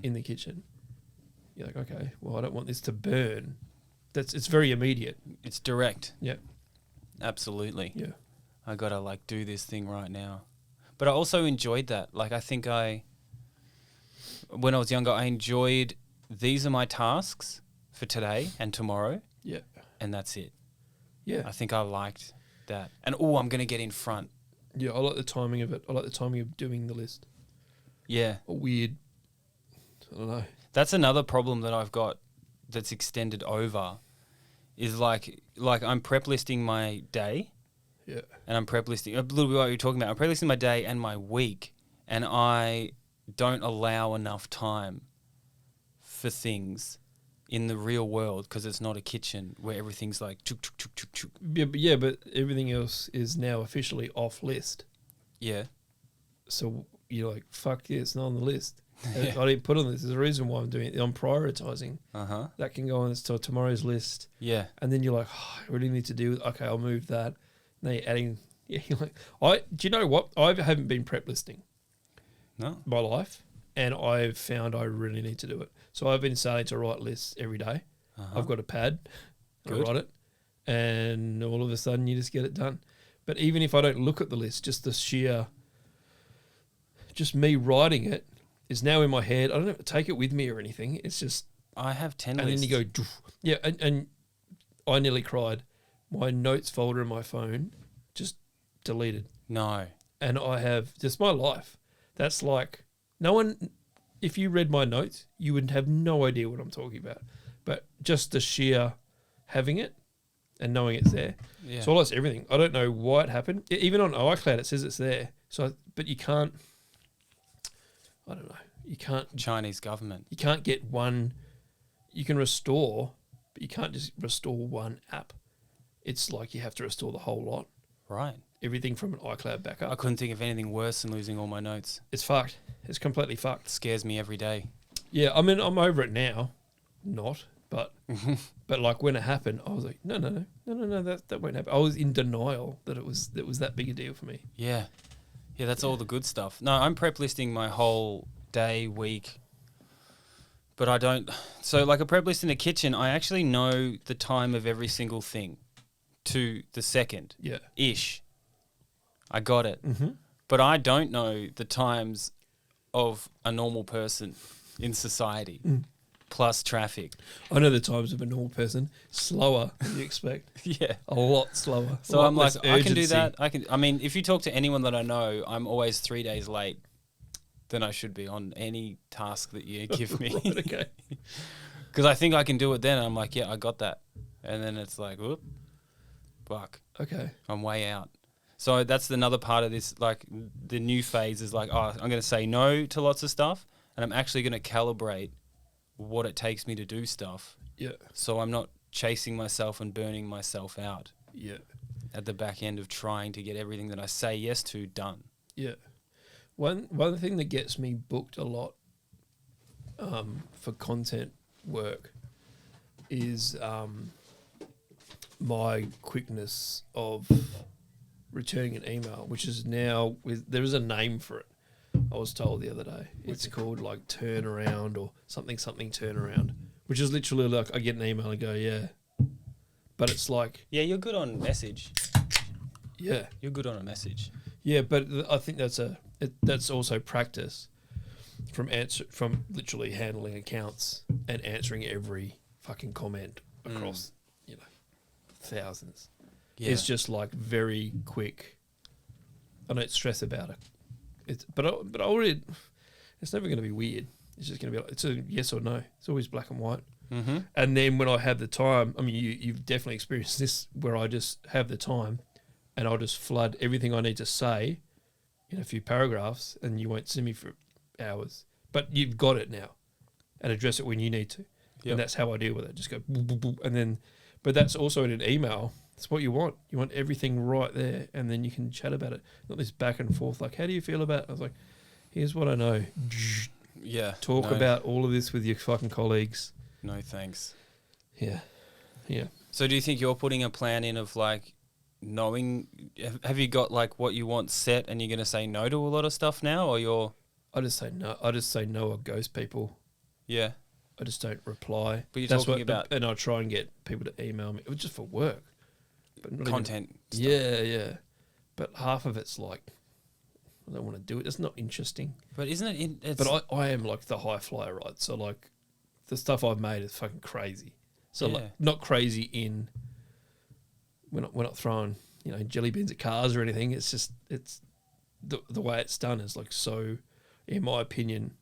in the kitchen. You're like, okay, well, I don't want this to burn. It's very immediate. It's direct. Yeah. Absolutely. Yeah. I gotta like do this thing right now. But I also enjoyed that. Like I think when I was younger, I enjoyed these are my tasks for today and tomorrow, Yeah. and that's it. Yeah. I think I liked that. And I'm gonna get in front. Yeah, I like the timing of it. I like the timing of doing the list. Yeah. A weird, I don't know. That's another problem that I've got that's extended over is like I'm prep listing my day. Yeah. And I'm prep listing a little bit what you're talking about. I'm prep listing my day and my week, and I don't allow enough time for things in the real world because it's not a kitchen where everything's like chuk chuk chuk chuk chuk. Yeah, but everything else is now officially off list. Yeah. So you're like, fuck yeah, it's not on the list. Yeah. I didn't put on this. There's a reason why I'm doing it. I'm prioritizing. Uh-huh. That can go on tomorrow's list. Yeah. And then you're like, oh, I really need to do it. Okay, I'll move that. And then you're adding, yeah, you're like, do you know what? I haven't been prep listing No. my life, and I've found I really need to do it. So I've been starting to write lists every day. Uh-huh. I've got a pad. I Good. write it, and all of a sudden you just get it done. But even if I don't look at the list, just me writing it is now in my head. I don't have to take it with me or anything. It's just, I have 10 and lists. then you go, doof. Yeah, and I nearly cried. My notes folder in my phone just deleted. No. And I have just my life. That's like, no one, if you read my notes, you would have no idea what I'm talking about. But just the sheer having it and knowing it's there. Yeah. So I lost everything. I don't know why it happened. Even on iCloud, it says it's there. But you can't, I don't know. You can't Chinese government. You can't get one. You can restore, but you can't just restore one app. It's like you have to restore the whole lot. Right. Everything from an iCloud I backup. couldn't think of anything worse than losing all my notes. It's fucked. It's completely It fucked. scares me every day. Yeah, I mean, I'm over it now. Not, but like when it happened, I was like, no, that won't happen. I was in denial that it was that big a deal for me. Yeah. Yeah, that's all the good stuff. No, I'm prep listing my whole day, week, but I don't. So like a prep list in the kitchen, I actually know the time of every single thing to the second. Yeah. Ish. I got it. Mm-hmm. But I don't know the times of a normal person in society, plus traffic. I know the times of a normal person. Slower than you expect. Yeah. A lot slower. So A lot I'm like, less I can do urgency. that. I mean, if you talk to anyone that I know, I'm always 3 days late than I should be on any task that you give me. Right, okay. Because I think I can do it then. And I'm like, yeah, I got that. And then it's like, whoop, fuck, Okay. I'm way out. So that's another part of this, like the new phase is like, oh, I'm going to say no to lots of stuff. And I'm actually going to calibrate what it takes me to do stuff. Yeah. So I'm not chasing myself and burning myself out Yeah. at the back end of trying to get everything that I say yes to done. Yeah. One thing that gets me booked a lot for content work is my quickness of returning an email, which is now there is a name for it. I was told the other day. It's called like turnaround or something turnaround, which is literally like I get an email and go, yeah. But it's like, Yeah, you're good on message. yeah. You're good on a message. Yeah, but I think that's also practice from literally handling accounts and answering every fucking comment across, thousands. Yeah. It's just like very quick. I don't stress about it. But I already, it's never going to be weird. It's just going to be like, it's a yes or no. It's always black and white. Mm-hmm. And then when I have the time, I mean, you've definitely experienced this where I just have the time and I'll just flood everything I need to say in a few paragraphs and you won't see me for hours. But you've got it now and address it when you need to. Yep. And that's how I deal with it. Just go, boop, boop, boop, and then, but that's also in an email. It's what you want. You want everything right there, and then you can chat about it. Not this back and forth. Like, how do you feel about it? I was like, here's what I know. Yeah. Talk about all of this with your fucking colleagues. No thanks. Yeah. Yeah. So do you think you're putting a plan in of like knowing, have you got like what you want set and you're going to say no to a lot of stuff now, or you're... I just say no. I just say no or ghost people. Yeah. I just don't reply. But you're talking about... And I try and get people to email me. It was just for work. But not content stuff. Yeah. But half of it's like, I don't want to do it. It's not interesting. But isn't it... But I am like the high flyer, right? So like the stuff I've made is fucking crazy. So like not crazy in... We're not throwing, jelly beans at cars or anything. It's just, it's the way it's done is like so, in my opinion,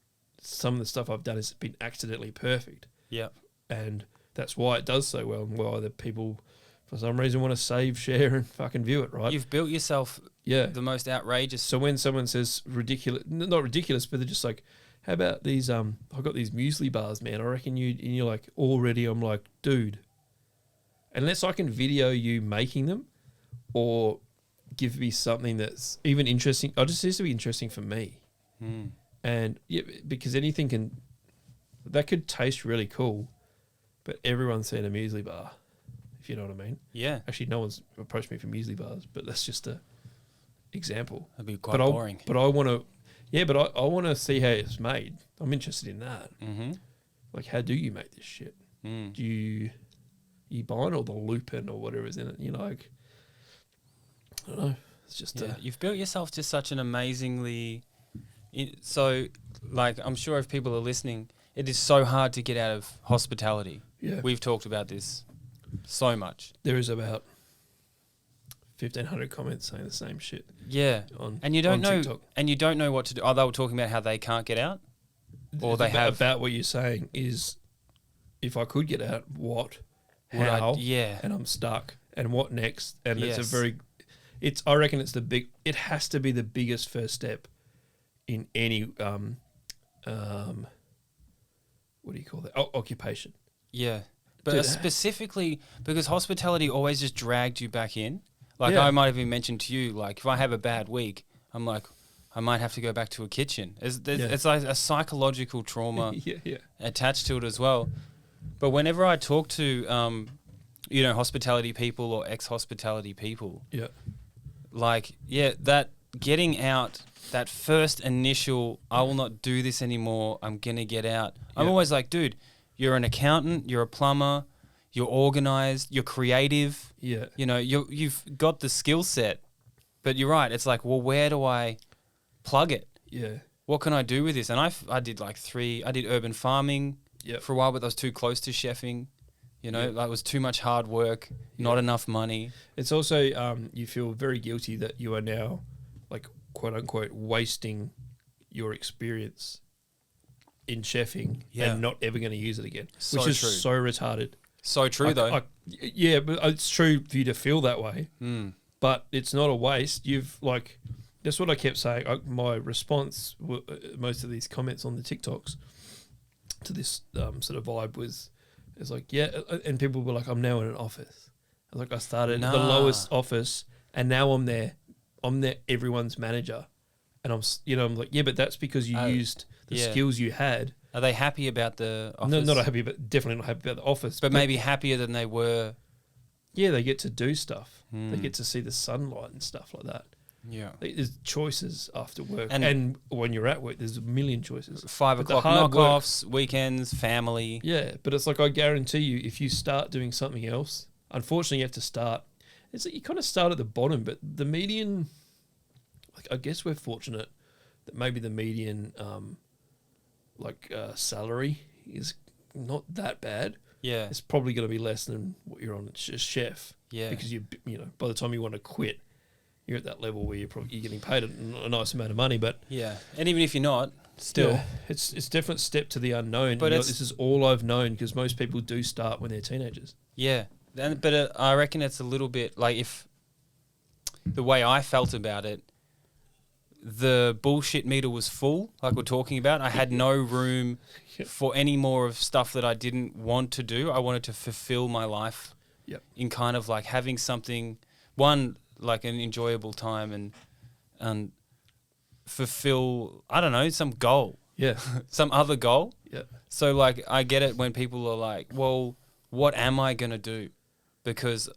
some of the stuff I've done has been accidentally perfect. Yeah. And that's why it does so well and why the people, for some reason, want to save, share and fucking view it, right? You've built yourself the most outrageous... So when someone says ridiculous, not ridiculous, but they're just like, how about these, I've got these muesli bars, man. I reckon you're like, already, I'm like, dude, unless I can video you making them or give me something that's even interesting, it just needs to be interesting for me. And because anything that could taste really cool, but everyone's seen a muesli bar, if you know what I mean. Yeah. Actually, no one's approached me for muesli bars, but that's just a example. That'd be quite boring. But I want to, but I want to see how it's made. I'm interested in that. Mm-hmm. Like, how do you make this shit? Do you buying all the lupin or whatever is in it? Like, I don't know. It's just you've built yourself to such an amazingly... So, like, I'm sure if people are listening, it is so hard to get out of hospitality. Yeah. We've talked about this so much. There is about 1,500 comments saying the same shit. Yeah. And you don't know TikTok. And you don't know what to do. Oh, they were talking about how they can't get out? Or they have... About what you're saying is, if I could get out, what? How? And I'm stuck. And what next? And I reckon it has to be the biggest first step in any, what do you call that? Occupation. Yeah. But specifically, because hospitality always just dragged you back in. Like, I might have even mentioned to you, like, if I have a bad week, I'm like, I might have to go back to a kitchen. It's like a psychological trauma attached to it as well. But whenever I talk to, hospitality people or ex-hospitality people, that getting out, that first initial, I will not do this anymore, I'm going to get out. I'm always like, dude, you're an accountant, you're a plumber, you're organized, you're creative. Yeah. You've got the skill set. But you're right, it's like, well, where do I plug it? Yeah. What can I do with this? And I did I did urban farming for a while, but that was too close to chefing. That was too much hard work, not enough money. It's also, you feel very guilty that you are now, like, quote unquote, wasting your experience in chefing and not ever going to use it again, which is so retarded. So true, though. But it's true for you to feel that way, but it's not a waste. That's what I kept saying. My response, most of these comments on the TikToks to this sort of vibe was, it's like, and people were like, I'm now in an office. I was like, I started at the lowest office, and now I'm there everyone's manager, and I'm like, but that's because you used the skills you had. Are they happy about the office? No, not happy, but definitely not happy about the office. But maybe happier than they were. Yeah, they get to do stuff. They get to see the sunlight and stuff like that. Yeah. There's choices after work. And when you're at work, there's a million choices. 5 o'clock knockoffs, weekends, family. Yeah, but it's like, I guarantee you, if you start doing something else, unfortunately you have to start. It's like you kind of start at the bottom, but the median, like, I guess we're fortunate that maybe the median salary is not that bad. Yeah. It's probably going to be less than what you're on as chef. Yeah. Because by the time you want to quit, you're at that level where you're getting paid a nice amount of money. But yeah, and even if you're not, still, it's a different step to the unknown. But this is all I've known, because most people do start when they're teenagers. Yeah, but I reckon it's a little bit like, if the way I felt about it, the bullshit meter was full, like we're talking about. I had no room for any more of stuff that I didn't want to do. I wanted to fulfill my life Yep. in kind of like having something, one, like an enjoyable time and fulfill, I don't know, some goal, Yeah. some other goal. Yeah. So like I get it when people are like, well, what am I going to do? Because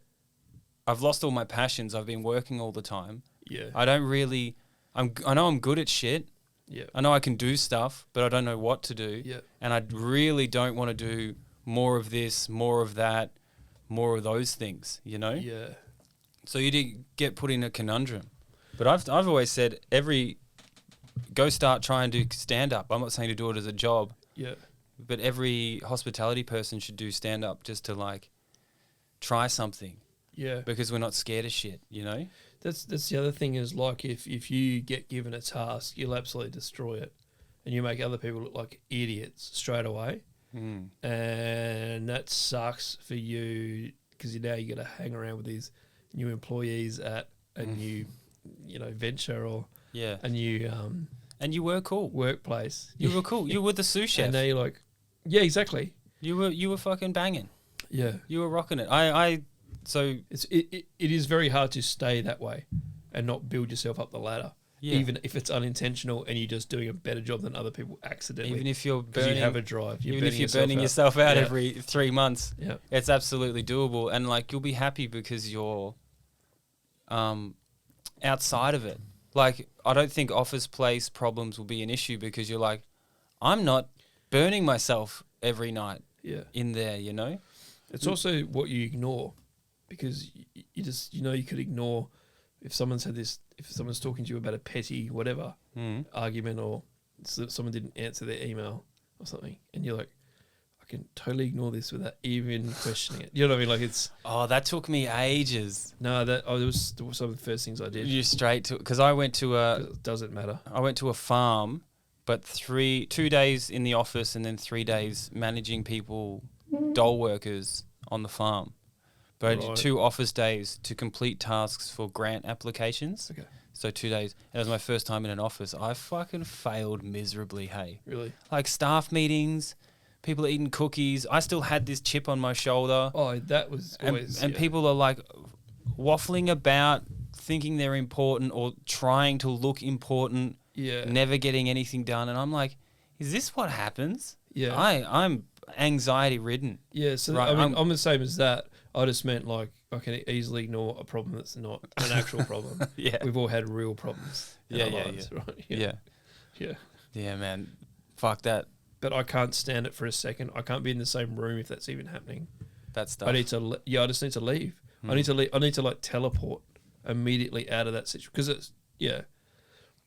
I've lost all my passions. I've been working all the time. Yeah. I don't really, I know I'm good at shit. Yeah. I know I can do stuff, but I don't know what to do. Yeah. And I really don't want to do more of this, more of that, more of those things, you know? Yeah. So you did get put in a conundrum. But I've always said go start trying to do stand-up. I'm not saying to do it as a job. Yeah. But every hospitality person should do stand-up just to like try something. Yeah. Because we're not scared of shit, you know? That's the other thing is like if you get given a task, you'll absolutely destroy it, and you make other people look like idiots straight away, and that sucks for you because now you got to hang around with these new employees at a new, venture or a new and you were cool. workplace. You were cool. You were the sous chef. And now you're like, yeah, exactly. You were fucking banging. Yeah, You were rocking it. So it is very hard to stay that way and not build yourself up the ladder, even if it's unintentional and you're just doing a better job than other people accidentally. even if you're because burning, you have a drive, even if you're burning yourself out every 3 months, Yeah, it's absolutely doable. And like you'll be happy because you're outside of it. Like I don't think office place problems will be an issue because you're like, I'm not burning myself every night yeah. in there, you know? It's also what you ignore, because you just you could ignore if someone's talking to you about a petty whatever argument, or someone didn't answer their email or something, and you're like, I can totally ignore this without even questioning it. You know what I mean? Like it's that took me ages. no, it was some of the first things I did. You straight to, because I went to It doesn't matter. I went to a farm, but 2 days in the office and then 3 days managing people, dole workers on the farm. But I did 2 office days to complete tasks for grant applications. Okay. So 2 days. And it was my first time in an office. I fucking failed miserably, hey. Really? Like staff meetings, people eating cookies. I still had this chip on my shoulder. Oh, that was always... And people are like waffling about, thinking they're important or trying to look important, never getting anything done. And I'm like, is this what happens? Yeah. I'm anxiety ridden. Yeah, so Right, I mean, I'm the same as that. I just meant like I can easily ignore a problem that's not an actual problem. Yeah. We've all had real problems in our Yeah, lives, right? Yeah. Yeah, man. Fuck that. But I can't stand it for a second. I can't be in the same room if that's even happening. That stuff. I need to. I just need to leave. I need to leave. I need to like teleport immediately out of that situation because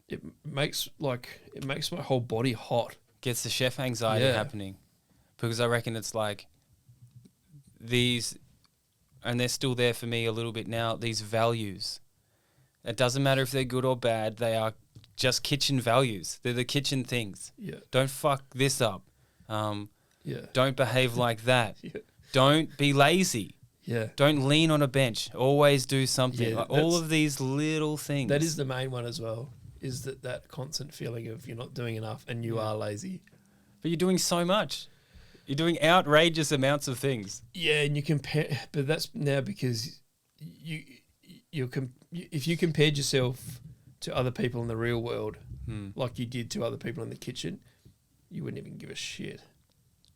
it makes my whole body hot. Gets the chef anxiety happening. Because I reckon it's like these, and they're still there for me a little bit now, these values. It doesn't matter if they're good or bad. They are just kitchen values. They're the kitchen things. Yeah. Don't fuck this up. Yeah. Don't behave like that. Yeah. Don't be lazy. Yeah. Don't lean on a bench. Always do something. Yeah, Like all of these little things. That is the main one as well, is that constant feeling of you're not doing enough and you are lazy. But you're doing so much. You're doing outrageous amounts of things. Yeah, and you compare, but that's now because if you compared yourself to other people in the real world, like you did to other people in the kitchen, you wouldn't even give a shit.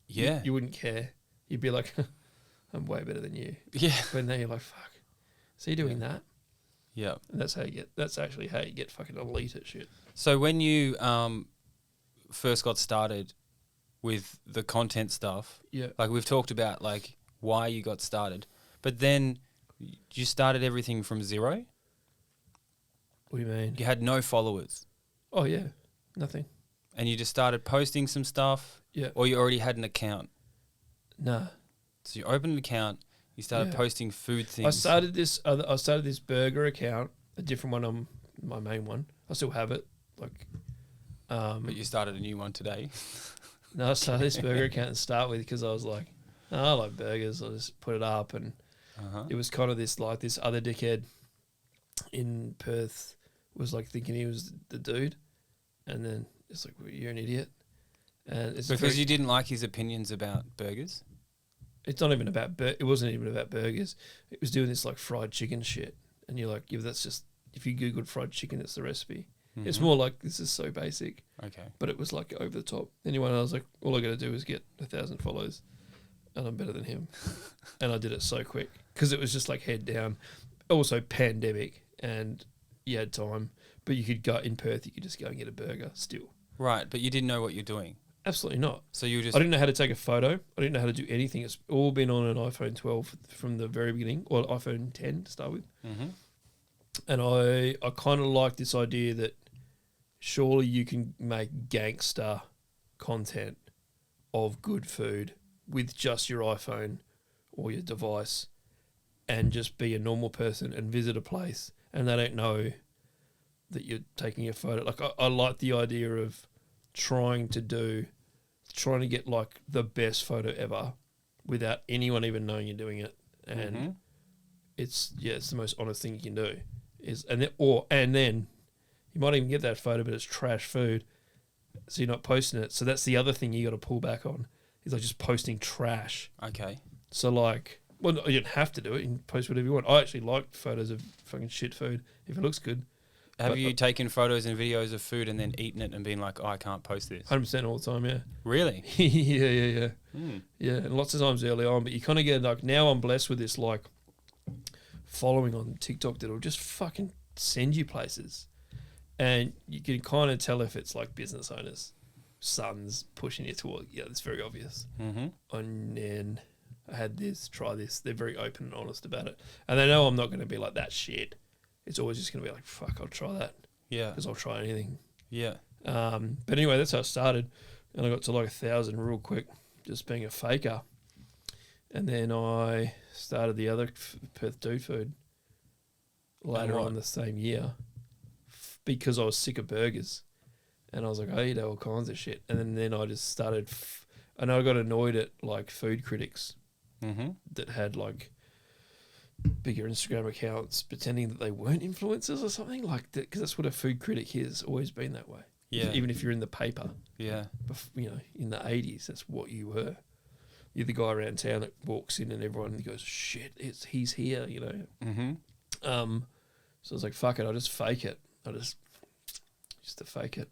Yeah. You wouldn't care. You'd be like, I'm way better than you. Yeah. But now you're like, fuck. So you're doing that? Yeah. And that's actually how you get fucking elite at shit. So when you first got started with the content stuff, like we've talked about like why you got started, but then you started everything from zero? What do you mean? You had no followers. Oh, yeah. Nothing. And you just started posting some stuff? Yeah. Or you already had an account? Nah. So you opened an account, you started posting food things. I started this burger account, a different one on my main one. I still have it. Like, but you started a new one today. No, I started this burger account to start with because I was like, I like burgers. I'll just put it up, and it was kind of this other dickhead in Perth was like thinking he was the dude, and then it's like, well, you're an idiot. And it's because you didn't like his opinions about burgers? it's not even about it wasn't even about burgers. It was doing this like fried chicken shit, and you're like, yeah, that's just if you googled fried chicken, it's the recipe. Mm-hmm. It's more like this is so basic. Okay. But it was like over the top. Anyway, I was like, all I got to do is get 1,000 followers, and I'm better than him. And I did it so quick because it was just like head down. Also pandemic, and you had time, but you could go in Perth. You could just go and get a burger still. Right, but you didn't know what you're doing. Absolutely not. So you just I didn't know how to take a photo. I didn't know how to do anything. It's all been on an iPhone 12 from the very beginning, or iPhone 10 to start with. Mm-hmm. And I kind of like this idea that surely you can make gangster content of good food with just your iPhone or your device and just be a normal person and visit a place and they don't know that you're taking a photo. Like I like the idea of trying to get like the best photo ever without anyone even knowing you're doing it. And it's the most honest thing you can do. And then you might even get that photo, but it's trash food, so you're not posting it. So that's the other thing you got to pull back on, is like just posting trash. Okay. So like, well, you don't have to do it. You can post whatever you want. I actually like photos of fucking shit food if it looks good. Have you taken photos and videos of food and then eaten it and been like, oh, I can't post this? 100% all the time, yeah. Really? Yeah. Mm. Yeah, and lots of times early on, but you kind of get like, now I'm blessed with this like following on TikTok that'll just fucking send you places. And you can kind of tell if it's like business owners, sons pushing you toward, it's very obvious. Mm-hmm. And then I had this, try this. They're very open and honest about it. And they know I'm not going to be like that shit. It's always just going to be like, fuck, I'll try that. Yeah. Because I'll try anything. Yeah. But anyway, that's how I started. And I got to like 1,000 real quick, just being a faker. And then I started the other Perth Dude Food later on the same year because I was sick of burgers. And I was like, I eat all kinds of shit. And then I just started, and I got annoyed at like food critics that had like bigger Instagram accounts pretending that they weren't influencers or something like that, because that's what a food critic is, always been that way. Yeah. Even if you're in the paper. Yeah. In the 80s, that's what you were. You're the guy around town that walks in and everyone goes, shit, he's here, Mm-hmm. So I was like, fuck it, I'll just fake it. Just to fake it.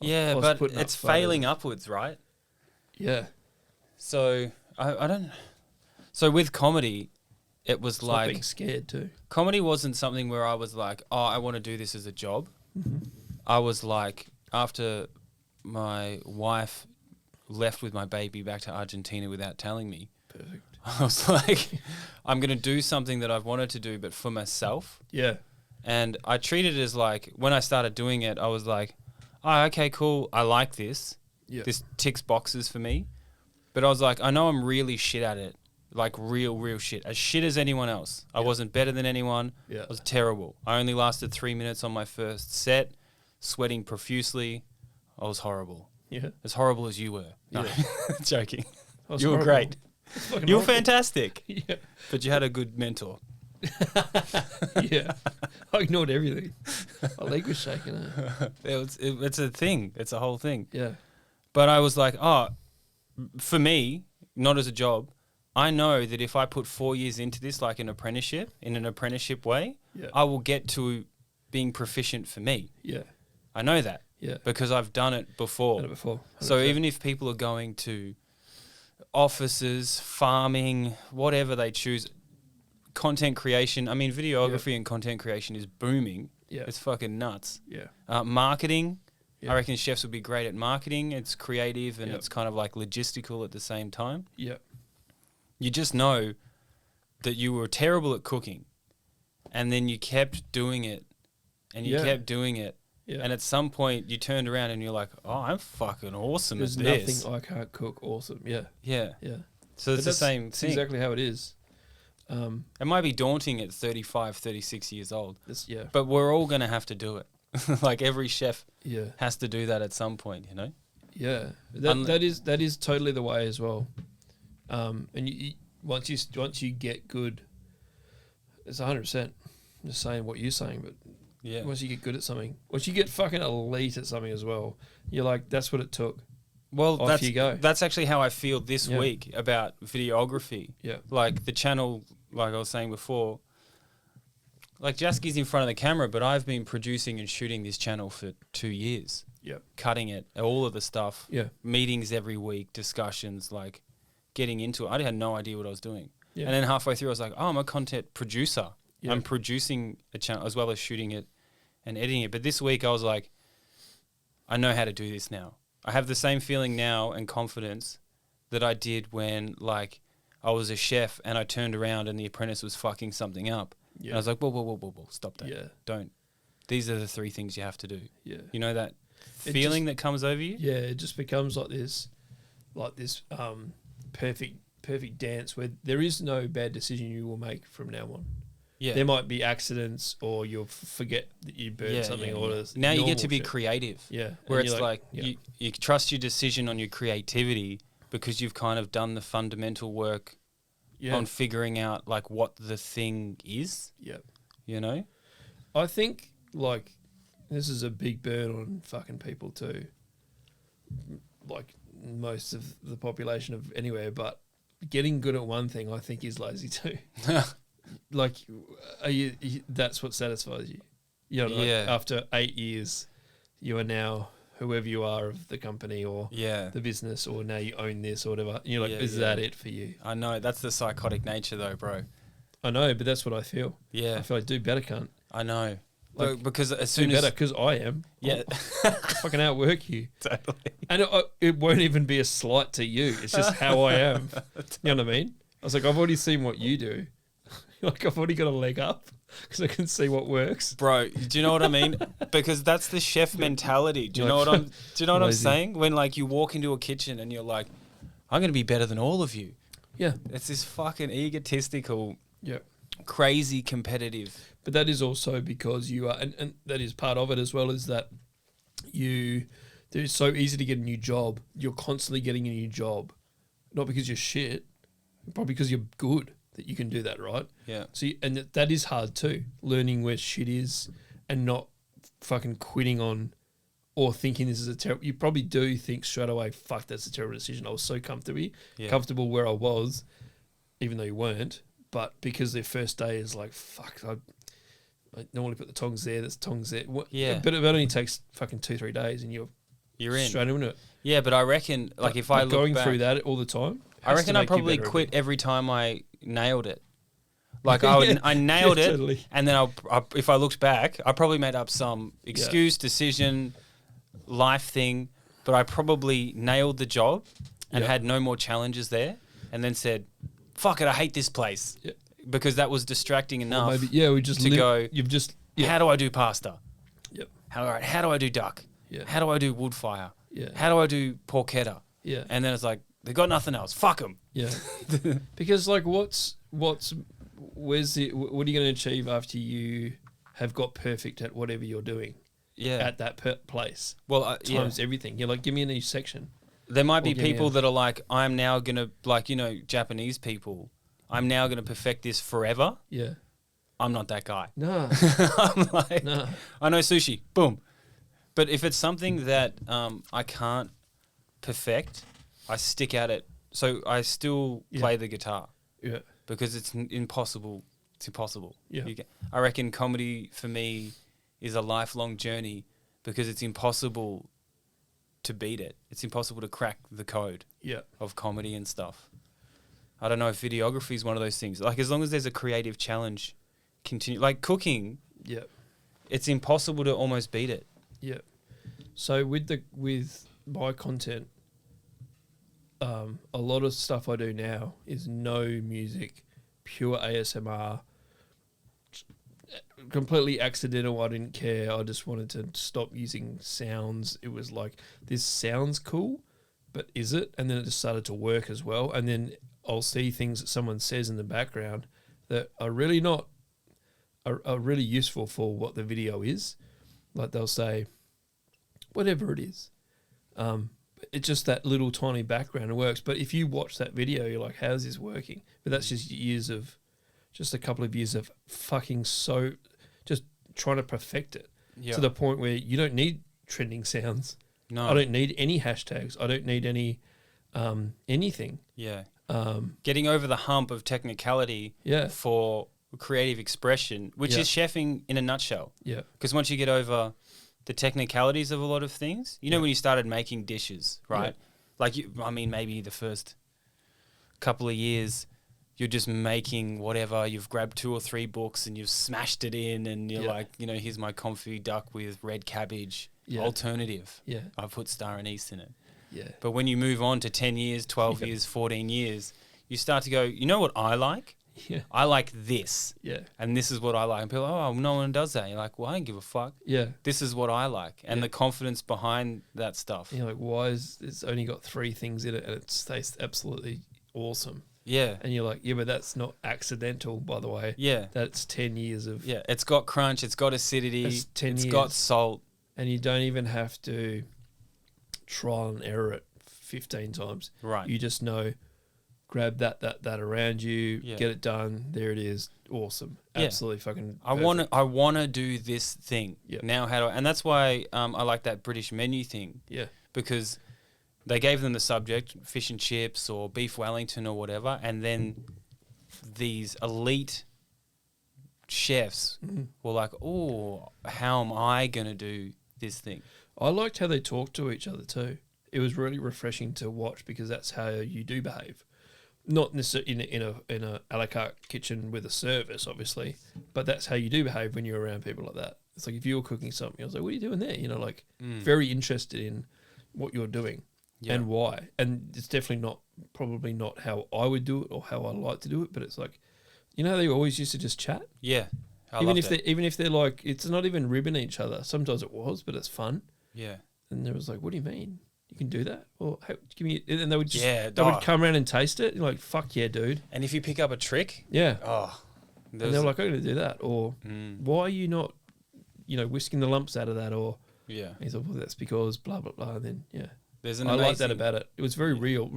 Yeah, but it's failing upwards, right? Yeah. So I don't. So with comedy, it was It's like not being scared too. Comedy wasn't something where I was like, oh, I want to do this as a job. Mm-hmm. I was like, after my wife left with my baby back to Argentina without telling me, Perfect. I was like, I'm going to do something that I've wanted to do, but for myself. Yeah. And I treated it as like, when I started doing it, I was like, oh, okay, cool. I like this. Yeah. This ticks boxes for me. But I was like, I know I'm really shit at it. Like real shit. As shit as anyone else. I wasn't better than anyone. Yeah. I was terrible. I only lasted 3 minutes on my first set, sweating profusely. I was horrible. Yeah. As horrible as you were. No, Yeah. joking. was You were horrible. great. Fucking You were horrible. fantastic. Yeah. But you had a good mentor. Yeah. I ignored everything. My leg was shaking. It's a thing. It's a whole thing. Yeah. But I was like, oh, for me, not as a job, I know that if I put 4 years into this, like in an apprenticeship way, Yeah. I will get to being proficient for me. Yeah. I know that. Yeah. Because I've done it before. Done it before. So 100%. even if people are going to offices, farming, whatever they choose, content creation, I mean, videography and content creation is booming. Yeah. It's fucking nuts. Yeah. Marketing, Yeah. I reckon chefs would be great at marketing. It's creative and Yep. it's kind of like logistical at the same time. Yeah. You just know that you were terrible at cooking and then you kept doing it and you Yeah. kept doing it. Yeah. And at some point you turned around and you're like, oh, I'm fucking awesome There's at this. nothing I can't cook. Awesome. Yeah. Yeah. Yeah. So it's But the same that's thing. exactly how it is. It might be daunting at 35, 36 years old, Yeah. but we're all going to have to do it. Like every chef Yeah. has to do that at some point, you know? Yeah. That is totally the way as well. And you once you get good, it's 100%. I'm just saying what you're saying, but Yeah. once you get good at something, once you get fucking elite at something as well, you're like, that's what it took. Well, off you go. that's actually how I feel this Yeah. week about videography. Yeah. Like the channel, like I was saying before, like Jaski's in front of the camera, but I've been producing and shooting this channel for 2 years. Yeah. Cutting it, all of the stuff. Yeah. Meetings every week, discussions, like getting into it. I had no idea what I was doing. Yeah. And then halfway through, I was like, oh, I'm a content producer. Yeah. I'm producing a channel as well as shooting it and editing it. But this week, I was like, I know how to do this now. I have the same feeling now and confidence that I did when, like, I was a chef and I turned around and the apprentice was fucking something up. Yeah. And I was like, whoa, stop that. Yeah. Don't. These are the 3 things you have to do. Yeah. You know that It feeling that comes over you? Yeah, it just becomes like this perfect dance where there is no bad decision you will make from now on. Yeah. There might be accidents or you'll forget that you burned something or there's now you get to be shit. creative. Yeah. Where And it's you're like yeah. you trust your decision on your creativity because you've kind of done the fundamental work yeah. on figuring out like what the thing is, Yeah. you know? I think like this is a big burn on fucking people too. Like most of the population of anywhere, but getting good at one thing I think is lazy too. Like, are you? That's what satisfies you. You know, like Yeah. after 8 years, you are now whoever you are of the company or Yeah. the business, or now you own this or whatever. And you're like, Yeah, is that it for you? I know. That's the psychotic nature though, bro. I know, but that's what I feel. Yeah. I feel like do better, cunt. I know. Like, because as Do soon better as... because I am. Yeah. I'll fucking outwork you. Totally. And it won't even be a slight to you. It's just how I am. You know what I mean? I was like, I've already seen what you do. Like, I've already got a leg up because I can see what works. Bro, do you know what I mean? Because that's the chef mentality. Do you know Like, what I'm? Do you know what I'm lazy. saying? When like you walk into a kitchen and you're like, I'm gonna be better than all of you. Yeah. It's this fucking egotistical, Yeah. crazy competitive. But that is also because you are, and that is part of it as well, is that it's so easy to get a new job. You're constantly getting a new job. Not because you're shit, probably because you're good that you can do that, right? Yeah. So, and that is hard too, learning where shit is and not fucking quitting on or thinking this is a terrible... You probably do think straight away, fuck, that's a terrible decision. I was so comfortable where I was, even though you weren't. But because their first day is like, fuck, I normally put the tongs there, there's tongs there. Yeah. But it only takes fucking 2-3 days and you're You're in. straight into it. Yeah, but I reckon like if I But look going back, through that all the time, I has reckon to I make you probably better quit again. every time I nailed it. Like I nailed Yeah, it, totally. and then if I looked back, I probably made up some excuse, decision, life thing, but I probably nailed the job and Yeah. had no more challenges there, and then said, "Fuck it, I hate this place," Yeah. because that was distracting Or enough. maybe, we just to go, You've just How do I do pasta? Yep. How do I do duck? Yeah. How do I do wood fire? Yeah. How do I do porchetta? Yeah. And then it's like they got nothing else. Fuck them. Yeah. Because like what are you going to achieve after you have got perfect at whatever you're doing Yeah. at that place? Well, Times everything. You're like, give me an each section. There might be Or give me people a- that are like, I'm now going to, like, Japanese people, I'm now going to perfect this forever. Yeah. I'm not that guy. No. I'm like, No. I know sushi, boom. But if it's something that I can't perfect, I stick at it. So I still play the guitar Yeah. because it's impossible. It's impossible. Yeah. I reckon comedy for me is a lifelong journey because it's impossible to beat it. It's impossible to crack the code Yeah. of comedy and stuff. I don't know if videography is one of those things. Like as long as there's a creative challenge, continue. Like cooking, Yeah. it's impossible to almost beat it. Yeah. So with my content, a lot of stuff I do now is no music, pure ASMR, completely accidental. I didn't care. I just wanted to stop using sounds. It was like, this sounds cool, but is it? And then it just started to work as well. And then I'll see things that someone says in the background that are really not, are really useful for what the video is. Like they'll say, whatever it is. It's just that little tiny background. It works. But if you watch that video, you're like, how's this working? But that's just a couple of years of fucking just trying to perfect it Yeah. to the point where you don't need trending sounds. No. I don't need any hashtags. I don't need any anything. Yeah. Getting over the hump of technicality Yeah. for creative expression, which Yeah. is chefing in a nutshell. Yeah. Because once you get over the technicalities of a lot of things, you know, when you started making dishes, right? Like, maybe the first couple of years, you're just making whatever. You've grabbed 2 or 3 books and you've smashed it in, and you're like, you know, here's my confit duck with red cabbage alternative. Yeah. I put star anise in it. Yeah. But when you move on to 10 years, 12 years, 14 years, you start to go, you know what I like? Yeah. I like this. Yeah. And this is what I like. And people are like, oh, no one does that. You're like, well, I don't give a fuck. Yeah. This is what I like. And the confidence behind that stuff. You're like, why is it's only got 3 things in it and it tastes absolutely awesome? Yeah. And you're like, yeah, but that's not accidental, by the way. Yeah. That's 10 years of... Yeah. It's got crunch. It's got acidity. It's 10 It's years. got salt. And you don't even have to trial and error it 15 times. Right. You just know, grab that around you, Yeah. get it done. There it is. Awesome. Yeah. Absolutely fucking I want to do this thing. Yeah. Now how do I... And that's why I like that British menu thing. Yeah. Because they gave them the subject, fish and chips or beef Wellington or whatever, and then these elite chefs were like, oh, how am I going to do this thing? I liked how they talked to each other too. It was really refreshing to watch because that's how you do behave. Not necessarily in a a la carte kitchen with a service, obviously, but that's how you do behave when you're around people like that. It's like if you were cooking something, I was like, what are you doing there? You know, like very interested in what you're doing and why. And it's definitely probably not how I would do it or how I like to do it, but it's like, you know, they always used to just chat. Yeah. Even if they're like, it's not even ribbing each other. Sometimes it was, but it's fun. Yeah. And there was like, what do you mean? You can do that? Or hey, give me, and they would just, Yeah, they would come around and taste it. You're like, fuck yeah, dude. And if you pick up a trick, Yeah. oh, And they're like, I'm going to do that. Or why are you not, whisking the lumps out of that? Or yeah, he's like, well, that's because blah, blah, blah. And then, there's an I amazing, like that about it. It was very real.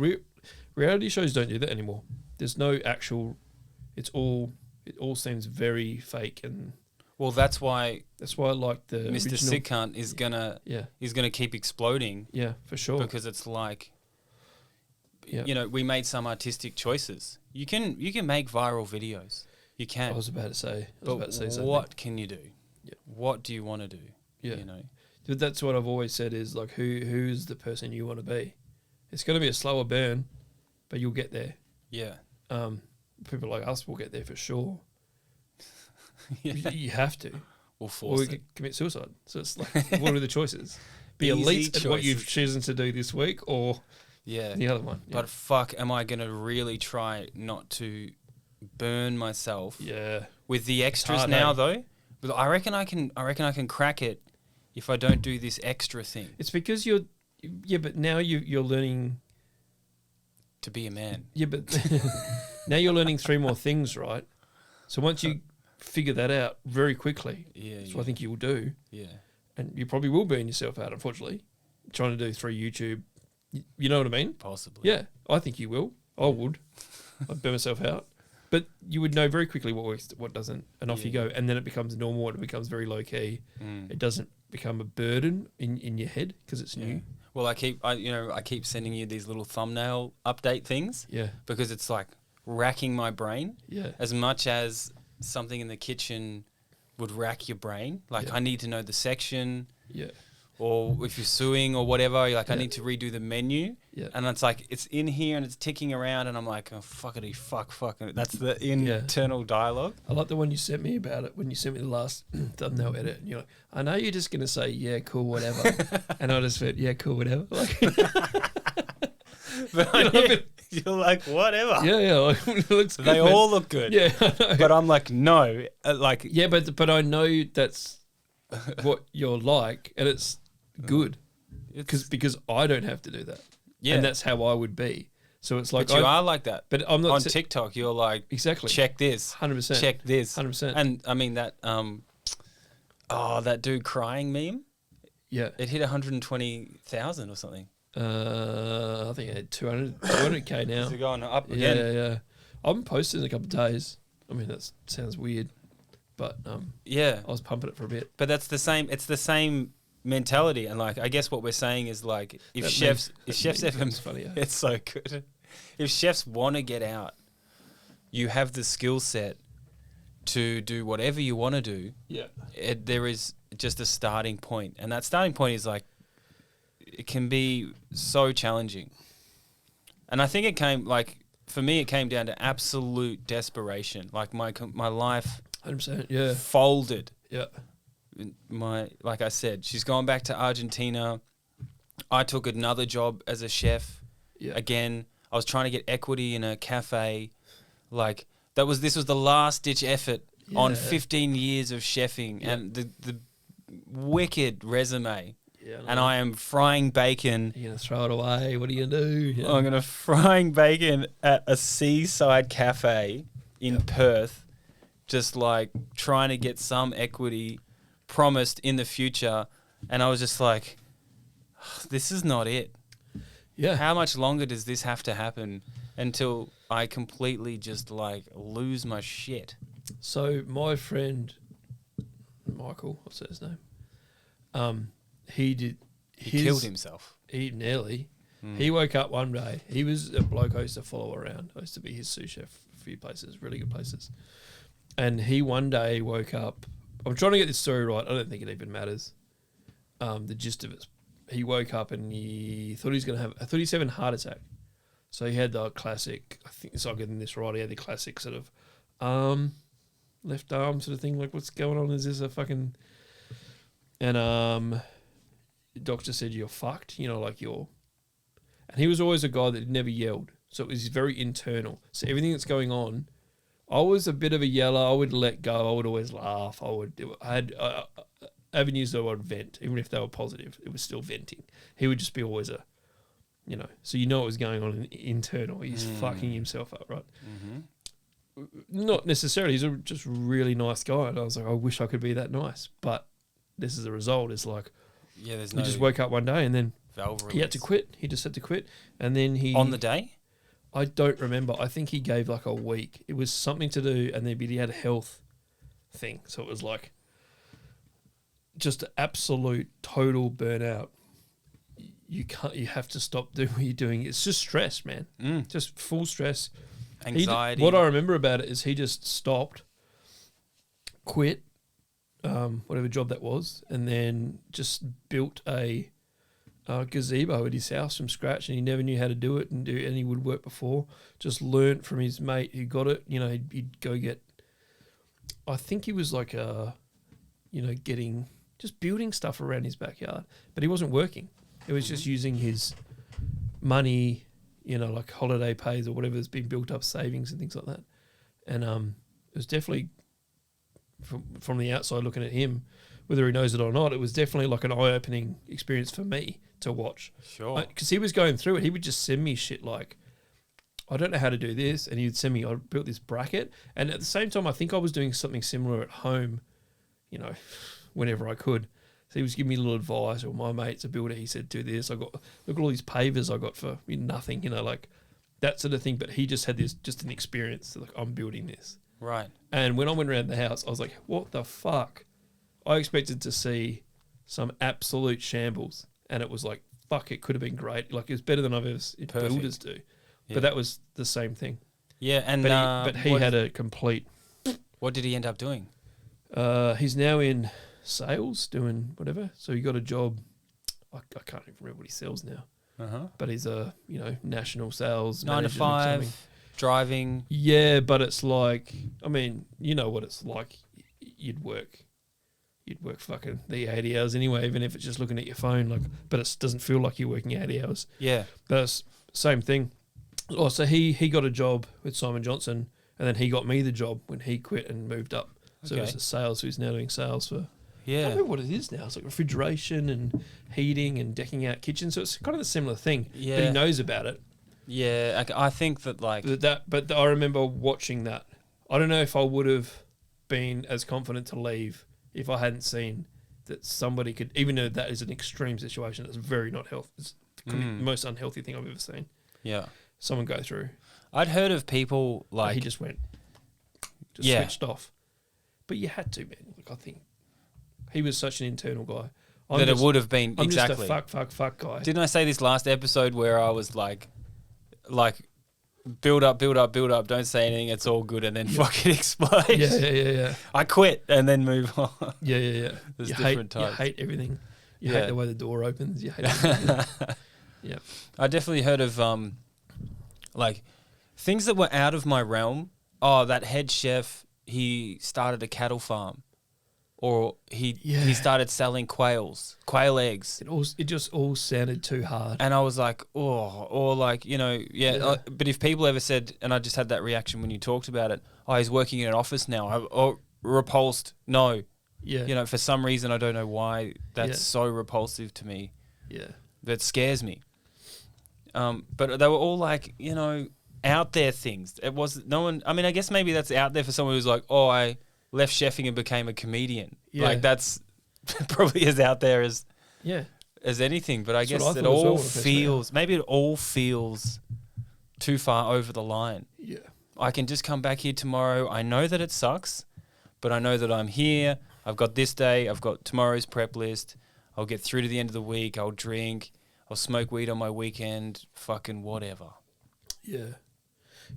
Reality shows don't do that anymore. There's no actual, it all seems very fake. And well, that's why I like the Mr. original. Sick Cunt is gonna keep exploding. Yeah, for sure. Because it's like, we made some artistic choices. You can make viral videos. You can. I was about to say something. What can you do? Yeah. What do you want to do? Yeah. You know. But that's what I've always said is like, who's the person you want to be? It's going to be a slower burn, but you'll get there. Yeah. People like us will get there for sure. Yeah. You have to. We'll Or force we it. could commit suicide. So it's like, what are the choices? Be Easy elite at what you've choices. chosen to do this week, or Yeah. the other one. But fuck, am I going to really try not to burn myself yeah, with the extras hard, now eh? though? But I reckon I can crack it if I don't do this extra thing it's because but now you're learning. to be a man. Yeah, but now you're learning 3 more things, right? So once you figure that out very quickly, that's what I think you'll do. Yeah. And you probably will burn yourself out, unfortunately, trying to do 3 YouTube. You know what I mean? Possibly. Yeah, I think you will. I would. I'd burn myself out. But you would know very quickly what works, what doesn't, and off you go. And then it becomes normal and it becomes very low key. It doesn't become a burden in your head because it's new. Well, I keep sending you these little thumbnail update things. Yeah. Because it's like racking my brain. Yeah. As much as something in the kitchen would rack your brain. Like Yeah. I need to know the section. Yeah. Or if you're suing or whatever, you're like, I need to redo the menu. Yeah. And it's like, it's in here and it's ticking around and I'm like, oh, fuckity, fuck. That's the internal dialogue. I like the one you sent me about it when you sent me the last thumbnail edit. And you're like, I know you're just going to say, yeah, cool, whatever. And I just went, yeah, cool, whatever. Like, But you're like, whatever. yeah, like, it looks good. They man. all look good. Yeah, I know. But I'm like, no. Yeah, but I know that's what you're like, and it's good because I don't have to do that. Yeah. And that's how I would be. So it's like But you are like that. But I'm not on TikTok. You're like, exactly. check this, 100%. check this, 100%. And I mean that. That dude crying meme. Yeah, It hit 120,000 or something. I think I had 200K now. Is it going up Yeah, again? yeah. I'm posting in a couple of days. I mean, that sounds weird, but Yeah. I was pumping it for a bit. But that's the same. It's the same mentality. And like, I guess what we're saying is like, if That chefs ever, it's funny. Yeah. it's so good. If chefs want to get out, you have the skill set to do whatever you want to do. Yeah. There is just a starting point, and that starting point is like, it can be so challenging. And I think it came, like, for me, it came down to absolute desperation. Like my life 100%. Yeah. folded. Yeah. Like I said, she's gone back to Argentina. I took another job as a chef. Yeah. Again, I was trying to get equity in a cafe. Like, this was the last ditch effort on 15 years of chefing and the wicked resume. Yeah, and I am frying bacon. You're going to throw it away. What are you going to do? Yeah. I'm going to frying bacon at a seaside cafe in Perth, just like trying to get some equity promised in the future. And I was just like, this is not it. Yeah. How much longer does this have to happen until I completely just like lose my shit? So my friend Michael, what's his name? He killed himself. He nearly. He woke up one day. He was a bloke I used to follow around. I used to be his sous chef for a few places, really good places. And he one day woke up. I'm trying to get this story right. I don't think it even matters. The gist of it. He woke up and he thought he was going to have a 37 heart attack. So he had the classic, I think so I'm getting this right, he had the classic sort of left arm sort of thing, like what's going on? Is this a fucking... And the doctor said, you're fucked, you know, like you're... And he was always a guy that never yelled. So it was very internal. So everything that's going on, I was a bit of a yeller. I would let go. I would always laugh. I had avenues that I would vent, even if they were positive. It was still venting. He would just be always a, you know, so you know what was going on internal. He's fucking himself up, right? Mm-hmm. Not necessarily. He's a just really nice guy. And I was like, I wish I could be that nice. But this is the result. It's like, yeah, there's he no... just woke up one day and then valve release. He had to quit. He just had to quit. And then he... On the day? I don't remember. I think he gave like a week. It was something to do, and then he had a health thing. So it was like just an absolute total burnout. You have to stop doing what you're doing. It's just stress, man. Just full stress. Anxiety. What I remember about it is he just stopped, quit, whatever job that was, and then just built a gazebo at his house from scratch, and he never knew how to do it and do any woodwork before. Just learnt from his mate who got it. You know, he'd go get... I think he was like just building stuff around his backyard, but he wasn't working. It was just using his money, you know, like holiday pays or whatever that's been built up, savings and things like that. And it was definitely, from the outside looking at him, whether he knows it or not, it was definitely like an eye-opening experience for me to watch. Sure. Because he was going through it. He would just send me shit like, I don't know how to do this. And he would send me, I built this bracket. And at the same time, I think I was doing something similar at home, you know, whenever I could. So he was giving me a little advice, or my mate's a builder. He said, do this. Look at all these pavers I got for nothing, you know, like that sort of thing. But he just had just an experience. Like, I'm building this. Right. And when I went around the house, I was like, what the fuck? I expected to see some absolute shambles, and it was like, fuck, it could have been great. Like, it was better than I've ever seen builders do. Yeah. But that was the same thing. Yeah, and but he had a complete... What did he end up doing? He's now in sales, doing whatever. So he got a job. I can't even remember what he sells now. But he's a, national sales 9 to 5, driving. Yeah, but it's like, I mean, you know what it's like. You'd work fucking the 80 hours anyway, even if it's just looking at your phone. Like, but it doesn't feel like you're working 80 hours. Yeah. But it's same thing. Oh, so he got a job with Simon Johnson, and then he got me the job when he quit and moved up. So it was a sales. So he's now doing sales for... Yeah. I don't know what it is now. It's like refrigeration and heating and decking out kitchens. So it's kind of a similar thing. Yeah. But he knows about it. Yeah, I think that like... But I remember watching that. I don't know if I would have been as confident to leave if I hadn't seen that somebody could... Even though that is an extreme situation, it's very not healthy. It's the most unhealthy thing I've ever seen. Yeah. Someone go through. I'd heard of people like... He just went... switched off. But you had to, man. Like, I think... He was such an internal guy. that it would have been. I'm Exactly. just a fuck guy. Didn't I say this last episode where I was like, build up, don't say anything, it's all good, and then fucking explode. Yeah. I quit and then move on. Yeah. There's you different hate, types. You hate everything. You Yeah. hate the way the door opens. You hate everything. Yeah. I definitely heard of like things that were out of my realm. Oh, that head chef, he started a cattle farm, or he started selling quail eggs. It just all sounded too hard. And I was like, oh, or like, you know, but if people ever said, and I just had that reaction when you talked about it, oh, he's working in an office now, or repulsed, no. Yeah. You know, for some reason, I don't know why that's so repulsive to me. Yeah. That scares me. But they were all like, you know, out there things. It was no one. I mean, I guess maybe that's out there for someone who's like, oh, I left chefing and became a comedian. Yeah. Like that's probably as out there as anything. But I That's guess what I it thought as well all when I first met feels. Maybe it all feels too far over the line. Yeah. I can just come back here tomorrow. I know that it sucks, but I know that I'm here. I've got this day. I've got tomorrow's prep list. I'll get through to the end of the week. I'll drink. I'll smoke weed on my weekend. Fucking whatever. Yeah.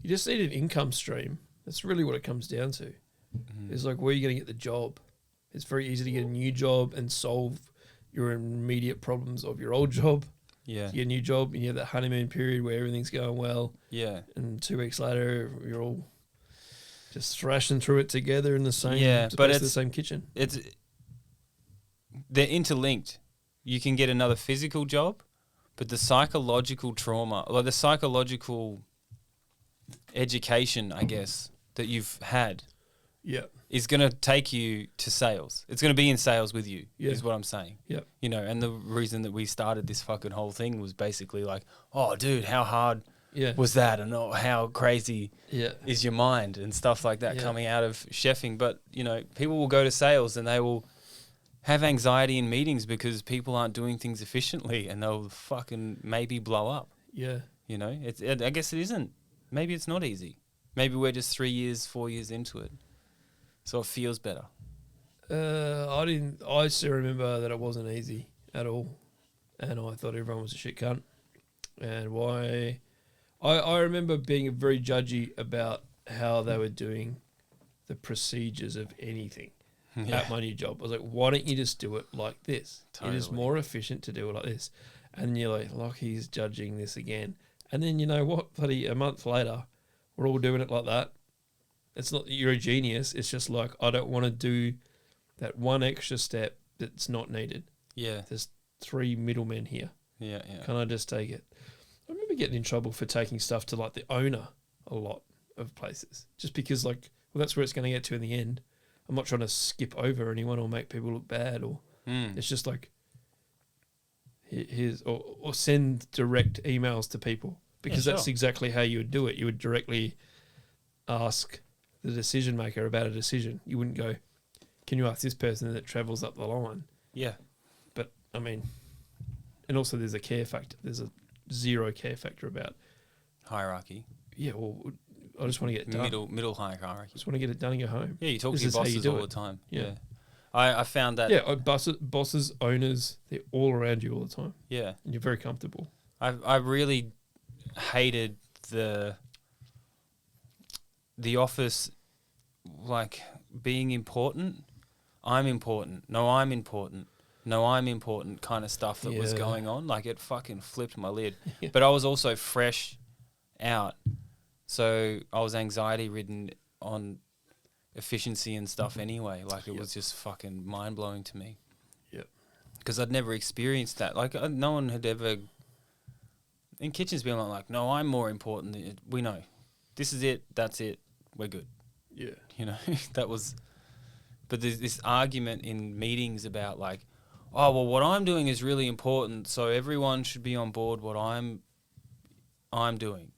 You just need an income stream. That's really what it comes down to. It's like, where are you going to get the job? It's very easy to get a new job and solve your immediate problems of your old job. Yeah. You get a new job and you have that honeymoon period where everything's going well. Yeah. And 2 weeks later, you're all just thrashing through it together in the same, but the it's same kitchen. They're interlinked. You can get another physical job, but the psychological trauma, like the psychological education, I guess, that you've had Yeah. is going to take you to sales. It's going to be in sales with you, is what I'm saying. Yeah. You know, and the reason that we started this fucking whole thing was basically like, oh, dude, how hard was that? And oh, how crazy is your mind and stuff like that coming out of chefing. But, you know, people will go to sales and they will have anxiety in meetings because people aren't doing things efficiently and they'll fucking maybe blow up. Yeah. You know, I guess it isn't. Maybe it's not easy. Maybe we're just 3 years, 4 years into it. So it feels better. I still remember that it wasn't easy at all. And I thought everyone was a shit cunt. And why... I remember being very judgy about how they were doing the procedures of anything at my new job. I was like, why don't you just do it like this? It is more efficient to do it like this. And you're like, Lockie's judging this again. And then you know what? Bloody a month later, we're all doing it like that. It's not that you're a genius. It's just like, I don't want to do that one extra step that's not needed. Yeah. There's 3 middlemen here. Yeah. Can I just take it? I remember getting in trouble for taking stuff to like the owner a lot of places, just because like, well, that's where it's going to get to in the end. I'm not trying to skip over anyone or make people look bad, or it's just like, here's or send direct emails to people, because that's exactly how you would do it. You would directly ask the decision maker about a decision. You wouldn't go, can you ask this person that travels up the line? Yeah. But I mean, and also there's a care factor. There's a 0 care factor about hierarchy. Yeah, well, I just want to get it done. Middle hierarchy. Just want to get it done and go home. Yeah, you talk to your bosses all the time. Yeah. I found that. Yeah, bosses, owners, they're all around you all the time. Yeah. And you're very comfortable. I really hated the office, like, being important. I'm important. No, I'm important. No, I'm important kind of stuff that was going on. Like, it fucking flipped my lid. But I was also fresh out. So I was anxiety ridden on efficiency and stuff anyway. Like, it was just fucking mind blowing to me. Yep. Because I'd never experienced that. Like, no one had ever in kitchens being like, no, I'm more important. We know. This is it. That's it. We're good. Yeah. You know, that was. But there's this argument in meetings about like, oh, well, what I'm doing is really important, so everyone should be on board what I'm doing.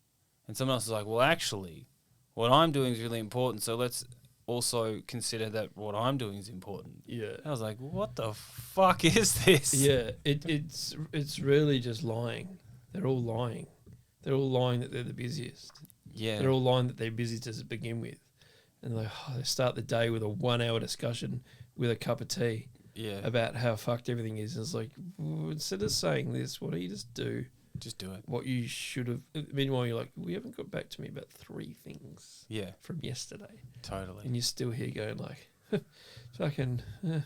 And someone else is like, well, actually, what I'm doing is really important, so let's also consider that what I'm doing is important. Yeah. I was like, what the fuck is this? Yeah, it's really just lying. They're all lying. They're all lying that they're the busiest. Yeah. They're all lying that they're busy to begin with. And they start the day with a 1 hour discussion with a cup of tea. Yeah. about how fucked everything is. It's like, instead of saying this, why don't you just do it. what you should have? Meanwhile, you're like, we haven't got back to me about 3 things Yeah. from yesterday. Totally. And you're still here going like, fucking. And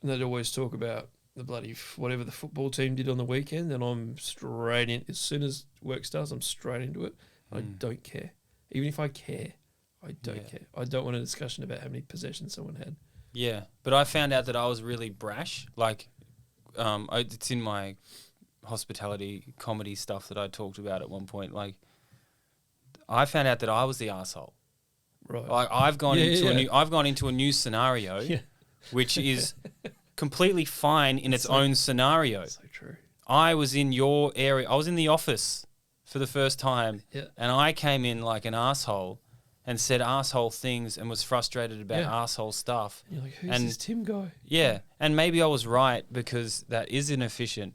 they'd always talk about the bloody whatever the football team did on the weekend, and I'm straight in. As soon as work starts, I'm straight into it. I don't care. Even if I care, I don't care. I don't want a discussion about how many possessions someone had. Yeah, but I found out that I was really brash. Like, it's in my hospitality comedy stuff that I talked about at one point. Like, I found out that I was the asshole. Right. Like, I've gone into a new scenario, which is completely fine in its own scenario. So true. I was in your area. I was in the office for the first time, Yeah. and I came in like an asshole and said asshole things and was frustrated about asshole stuff. You're like, who's this Tim guy? Yeah, and maybe I was right because that is inefficient,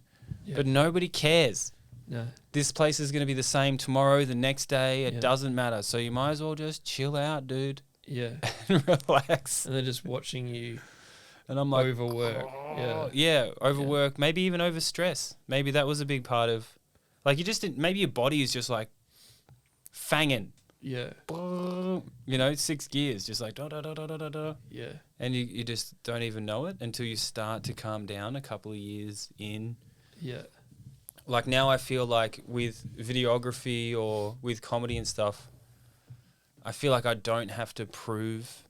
but nobody cares. No. This place is going to be the same tomorrow, the next day. It doesn't matter. So you might as well just chill out, dude. Yeah. And relax. And they're just watching you And I'm like, overwork. Overwork, maybe even overstress. Maybe that was a big part of, like, you just didn't, maybe your body is just like fanging. Yeah. 6 gears, just like da da da da da da da. Yeah. And you just don't even know it until you start to calm down a couple of years in. Yeah. Like now I feel like with videography or with comedy and stuff, I feel like I don't have to prove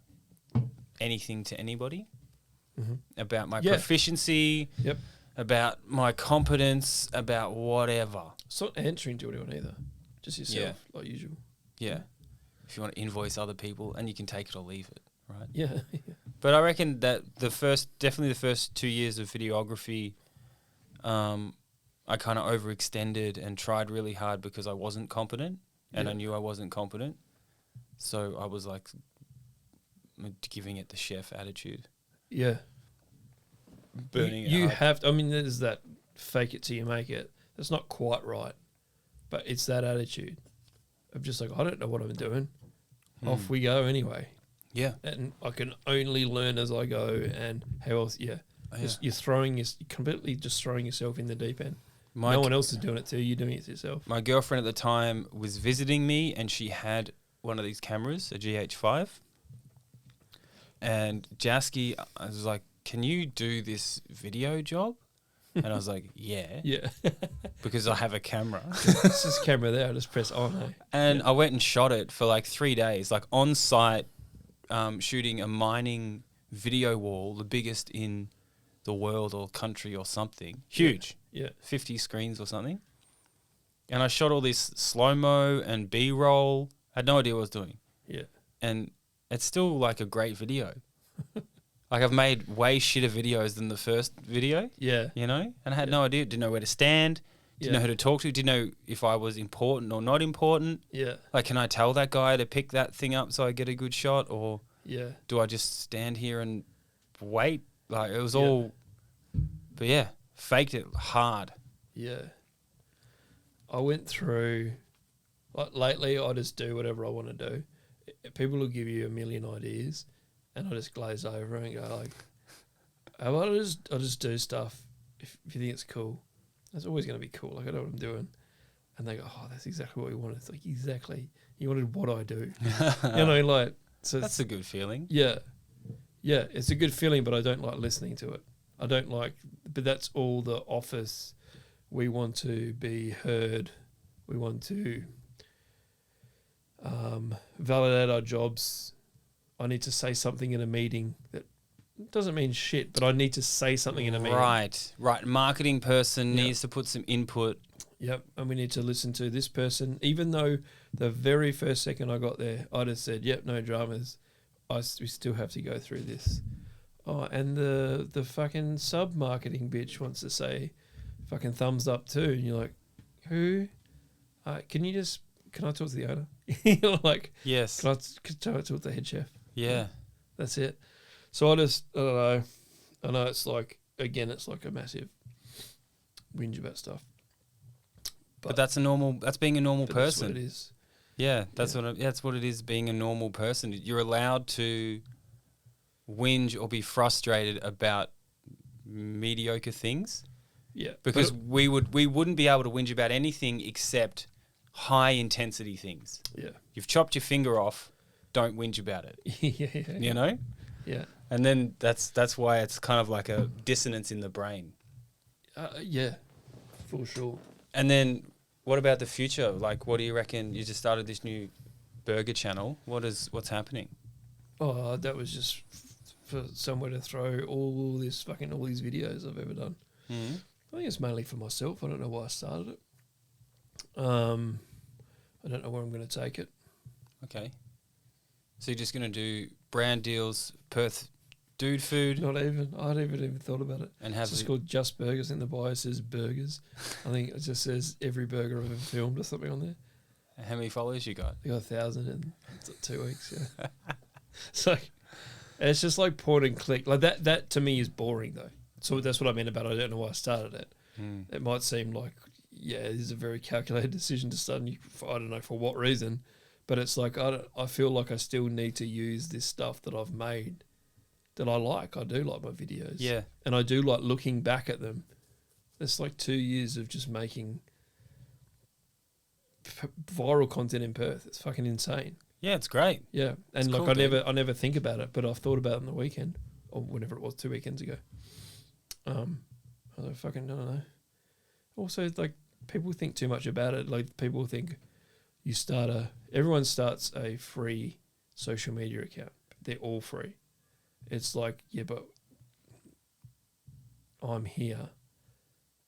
anything to anybody about my proficiency, about my competence, about whatever. It's not answering to anyone either. Just yourself, like usual. Yeah. If you want to invoice other people, and you can take it or leave it, right? Yeah. But I reckon that definitely the first 2 years of videography, I kind of overextended and tried really hard because I wasn't competent, and I knew I wasn't competent. So I was like giving it the chef attitude. Yeah. Burning it You hard. have to, I mean, there's that fake it till you make it. That's not quite right. But it's that attitude of just like, I don't know what I'm doing. Off we go anyway. Yeah. And I can only learn as I go. And how else? You're completely just throwing yourself in the deep end. No one else is doing it to you. You're doing it to yourself. My girlfriend at the time was visiting me, and she had one of these cameras, a GH5. And Jasky, I was like, can you do this video job? And I was like, yeah. Yeah. Because I have a camera. It's this camera there. I just press on. Hey? And I went and shot it for like 3 days, like on site, shooting a mining video wall, the biggest in the world or country or something. Huge. Yeah. 50 screens or something. And I shot all this slow-mo and B-roll. I had no idea what I was doing. Yeah. And it's still like a great video. Like I've made way shitter videos than the first video. Yeah. You know? And I had no idea. Didn't know where to stand. Didn't know who to talk to. Didn't know if I was important or not important. Yeah. Like, can I tell that guy to pick that thing up so I get a good shot? Or do I just stand here and wait? Like, it was all... But yeah, faked it hard. Yeah. I went through... Like, lately, I just do whatever I want to do. People will give you a million ideas, and I just glaze over and go like, I'll just do stuff if you think it's cool. That's always going to be cool. Like, I know what I'm doing. And they go, oh, that's exactly what we wanted. It's like, exactly. You wanted what I do. You know, like... So that's a good feeling. Yeah. Yeah, it's a good feeling, but I don't like listening to it. I don't like... But that's all the office. We want to be heard. We want to validate our jobs. I need to say something in a meeting that doesn't mean shit, but I need to say something in a meeting. Right. Marketing person needs to put some input. Yep, and we need to listen to this person. Even though the very first second I got there, I just said, yep, no dramas. We still have to go through this. Oh, and the fucking sub-marketing bitch wants to say fucking thumbs up too. And you're like, who? Can I talk to the owner? You're like, yes. Can I talk to the head chef? Yeah. That's it. So I don't know. I know it's like, again, it's like a massive whinge about stuff. But that's being a normal person. That's what it is. Yeah, that's what it is, being a normal person. You're allowed to whinge or be frustrated about mediocre things. Yeah. Because But we wouldn't be able to whinge about anything except high intensity things. yeah. You've chopped your finger off, don't whinge about it. Yeah. You know? Yeah. And then that's why it's kind of like a dissonance in the brain. Yeah. For sure. And then what about the future? Like, what do you reckon? You just started this new burger channel. What's happening? Oh, that was just for somewhere to throw all these videos I've ever done. Mm-hmm. I think it's mainly for myself. I don't know why I started it. I don't know where I'm going to take it. Okay. So you're just going to do brand deals, Perth dude food? Not even. I haven't even thought about it. And have It's just called Just Burgers. In the bio it says burgers. I think it just says every burger I've ever filmed or something on there. How many followers you got? I got 1,000 in 2 weeks. Yeah. So it's just like point and click. Like that to me is boring though. So that's what I meant about I don't know why I started it. It might seem like, yeah, this is a very calculated decision to start. And I don't know for what reason, but it's like I feel like I still need to use this stuff that I've made that I like. I do like my videos. Yeah. And I do like looking back at them. It's like 2 years of just making viral content in Perth. It's fucking insane. Yeah, it's great. Yeah. And It's like cool, dude. I never think about it, but I've thought about it on the weekend or whenever it was 2 weekends ago. I don't know. Also, like, people think too much about it. Like, people think everyone starts a free social media account. They're all free. It's like, yeah, but I'm here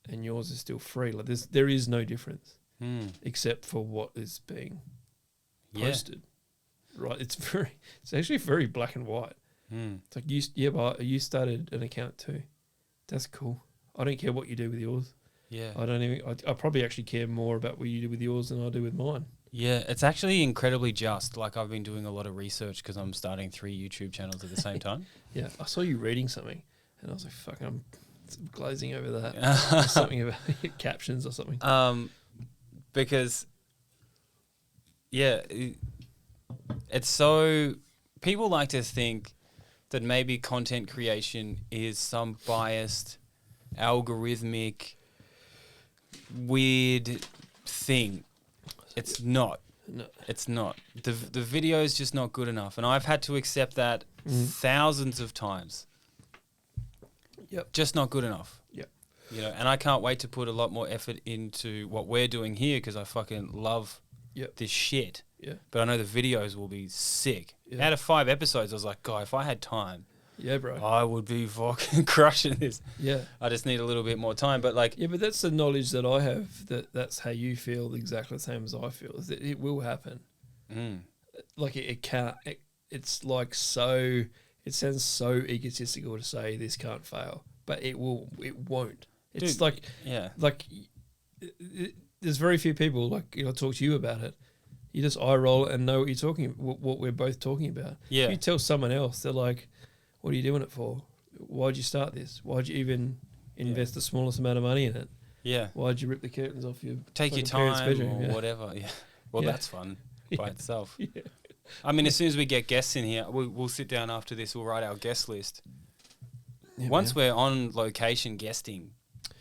and yours is still free. Like, there is no difference except for what is being posted. Right? It's actually very black and white. It's like, you started an account too. That's cool. I don't care what you do with yours. Yeah. I probably actually care more about what you do with yours than I do with mine. Yeah, it's actually incredibly just. Like, I've been doing a lot of research because I'm starting 3 YouTube channels at the same time. Yeah, I saw you reading something, and I was like, "Fuck, I'm glazing over that." Something about captions or something. Because, yeah, it's so... People like to think that maybe content creation is some biased, algorithmic, weird thing. It's not. No. It's not. The video is just not good enough. And I've had to accept that thousands of times. Yep. Just not good enough. Yep. You know, and I can't wait to put a lot more effort into what we're doing here because I fucking love this shit. Yeah. But I know the videos will be sick. Yeah. Out of 5 episodes, I was like, God, if I had time, Yeah, bro. I would be fucking crushing this. Yeah. I just need a little bit more time. But like, Yeah, but that's the knowledge that I have, that's how you feel exactly the same as I feel, is that it will happen. Like it can't, it's like so, it sounds so egotistical to say this can't fail, but it won't. It's dude, like, yeah. like there's very few people, like, you know, talk to you about it. You just eye roll and know what we're both talking about. Yeah. If you tell someone else, they're like, what are you doing it for? Why'd you start this? Why'd you even invest the smallest amount of money in it? Yeah. Why'd you rip the curtains off your Take your fucking parents' time bedroom? or whatever. Yeah. Well, Yeah. that's fun by itself. Yeah. I mean, as soon as we get guests in here, we'll sit down after this. We'll write our guest list. Yeah, Once man. we're on location guesting,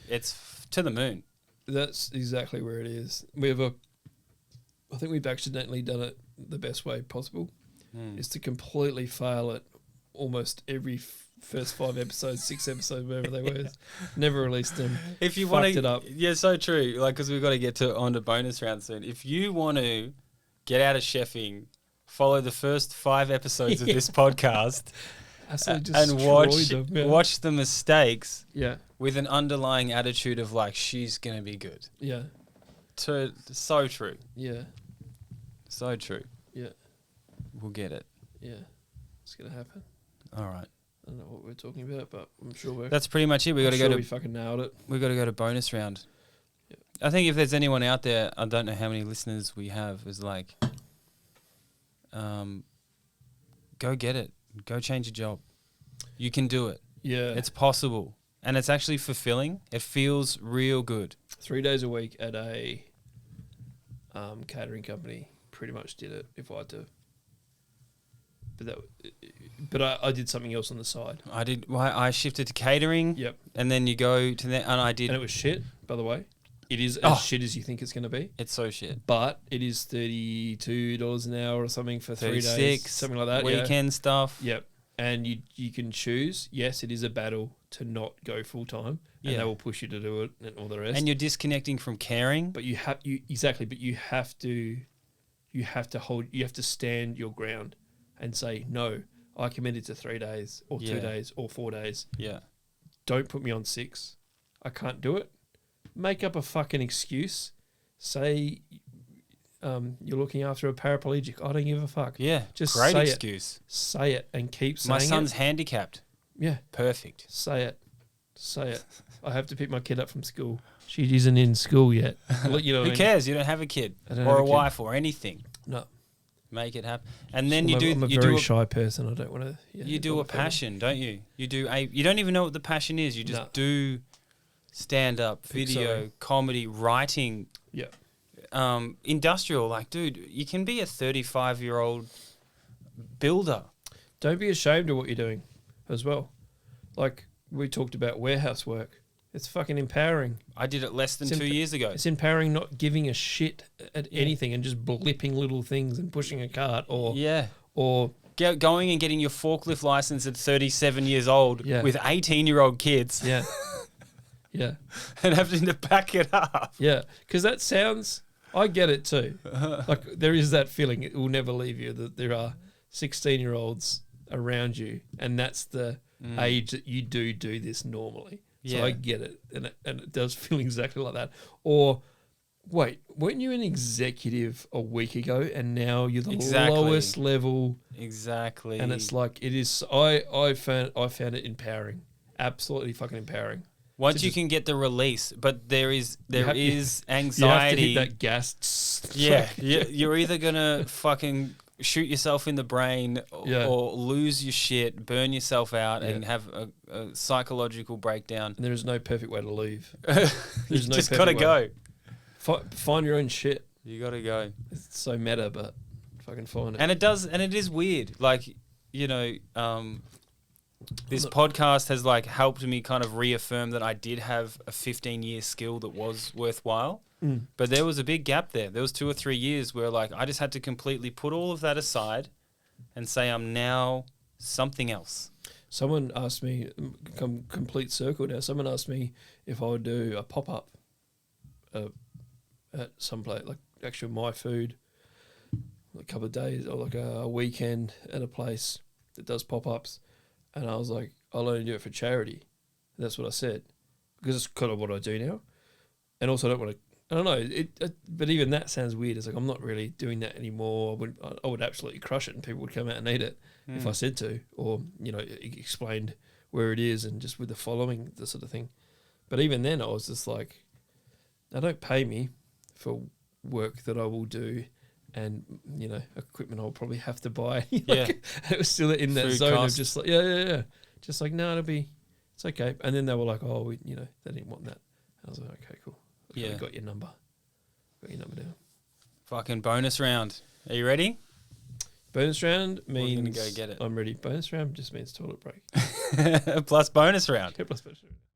it's to the moon. That's exactly where it is. I think we've accidentally done it the best way possible, is to completely fail at almost every first 5 episodes, 6 episodes, whatever they were. Never released them. If you fucked want it up. yeah, so true. Like, because we've got to get on to bonus round soon. If you want to get out of chefing, follow the first 5 episodes of this podcast Absolutely and destroyed them. Yeah. watch the mistakes Yeah. with an underlying attitude of like, she's gonna be good. Yeah. So true. Yeah. So true. Yeah. We'll get it. Yeah. It's going to happen. All right. I don't know what we're talking about, but I'm sure That's pretty much it. We got to go we to fucking nailed it. we got to go to bonus round. Yeah. I think if there's anyone out there, I don't know how many listeners we have, is like, go get it. Go change your job. You can do it. Yeah. It's possible. And it's actually fulfilling. It feels real good. 3 days a week at a catering company pretty much did it if I had to but I did something else on the side. I did. Why I shifted to catering. Yep. And then you go to that, and I did. And it was shit, by the way. It is Oh. as shit as you think it's going to be. It's so shit. But it is $32 an hour or something for 3 days. 36, something like that. Weekend stuff. Yep. And you can choose. Yes, it is a battle to not go full time. And they will push you to do it and all the rest. And you're disconnecting from caring. But you have to stand your ground and say, no, I committed to 3 days or 2 days or 4 days. Yeah. Don't put me on 6. I can't do it. Make up a fucking excuse. Say you're looking after a paraplegic. I don't give a fuck. Yeah. Just great say excuse. it. Say it and keep saying My son's it. handicapped. Yeah. Perfect. Say it. Say it. I have to pick my kid up from school. She isn't in school yet. You know what Who I mean? cares? You don't have a kid or a wife or anything. No. Make it happen. And then I'm a very shy person. I don't want to. Yeah, you do a passion, don't you? You do you don't even know what the passion is. You just do stand up, video, comedy, writing. Yeah. Industrial. Like, dude, you can be a 35-year-old builder. Don't be ashamed of what you're doing as well. Like we talked about warehouse work. It's fucking empowering. I did it less than 2 years ago. It's empowering not giving a shit at anything and just blipping little things and pushing a cart or going and getting your forklift license at 37 years old with 18-year-old kids. Yeah. Yeah. And having to back it up. Yeah. Because that sounds, I get it too. Like there is that feeling, it will never leave you, that there are 16-year-olds around you and that's the age that you do this normally. So I get it. And it does feel exactly like that. Or, wait, weren't you an executive a week ago and now you're the lowest level? Exactly. And it's like, it is, I found it empowering. Absolutely fucking empowering. Once you can get the release, but there is anxiety. You have to hit that gas. Yeah. You're either going to fucking shoot yourself in the brain or lose your shit, burn yourself out and have a psychological breakdown. And there is no perfect way to leave. You just got to go. Find your own shit. You got to go. It's so meta, but fucking find it. And it is weird. Like, you know, this podcast has like helped me kind of reaffirm that I did have a 15-year skill that was worthwhile. But there was a big gap there. There was 2 or 3 years where like I just had to completely put all of that aside and say I'm now something else. Someone asked me, complete circle now, someone asked me if I would do a pop-up at some place, like actually my food, a couple of days or like a weekend at a place that does pop-ups. And I was like, I'll only do it for charity. And that's what I said. Because it's kind of what I do now. And also I don't want to, I don't know, but even that sounds weird. It's like, I'm not really doing that anymore. I would absolutely crush it and people would come out and eat it if I said to, or, you know, explained where it is and just with the following, the sort of thing. But even then I was just like, they don't pay me for work that I will do and, you know, equipment I'll probably have to buy. It was still in that zone of just like, just like, no, it's okay. And then they were like, oh, they didn't want that. I was like, okay, cool. Okay, got your number. Got your number down. Fucking bonus round. Are you ready? Bonus round means we're gonna go get it. I'm ready. Bonus round just means toilet break. Plus bonus round. Yeah, plus bonus round.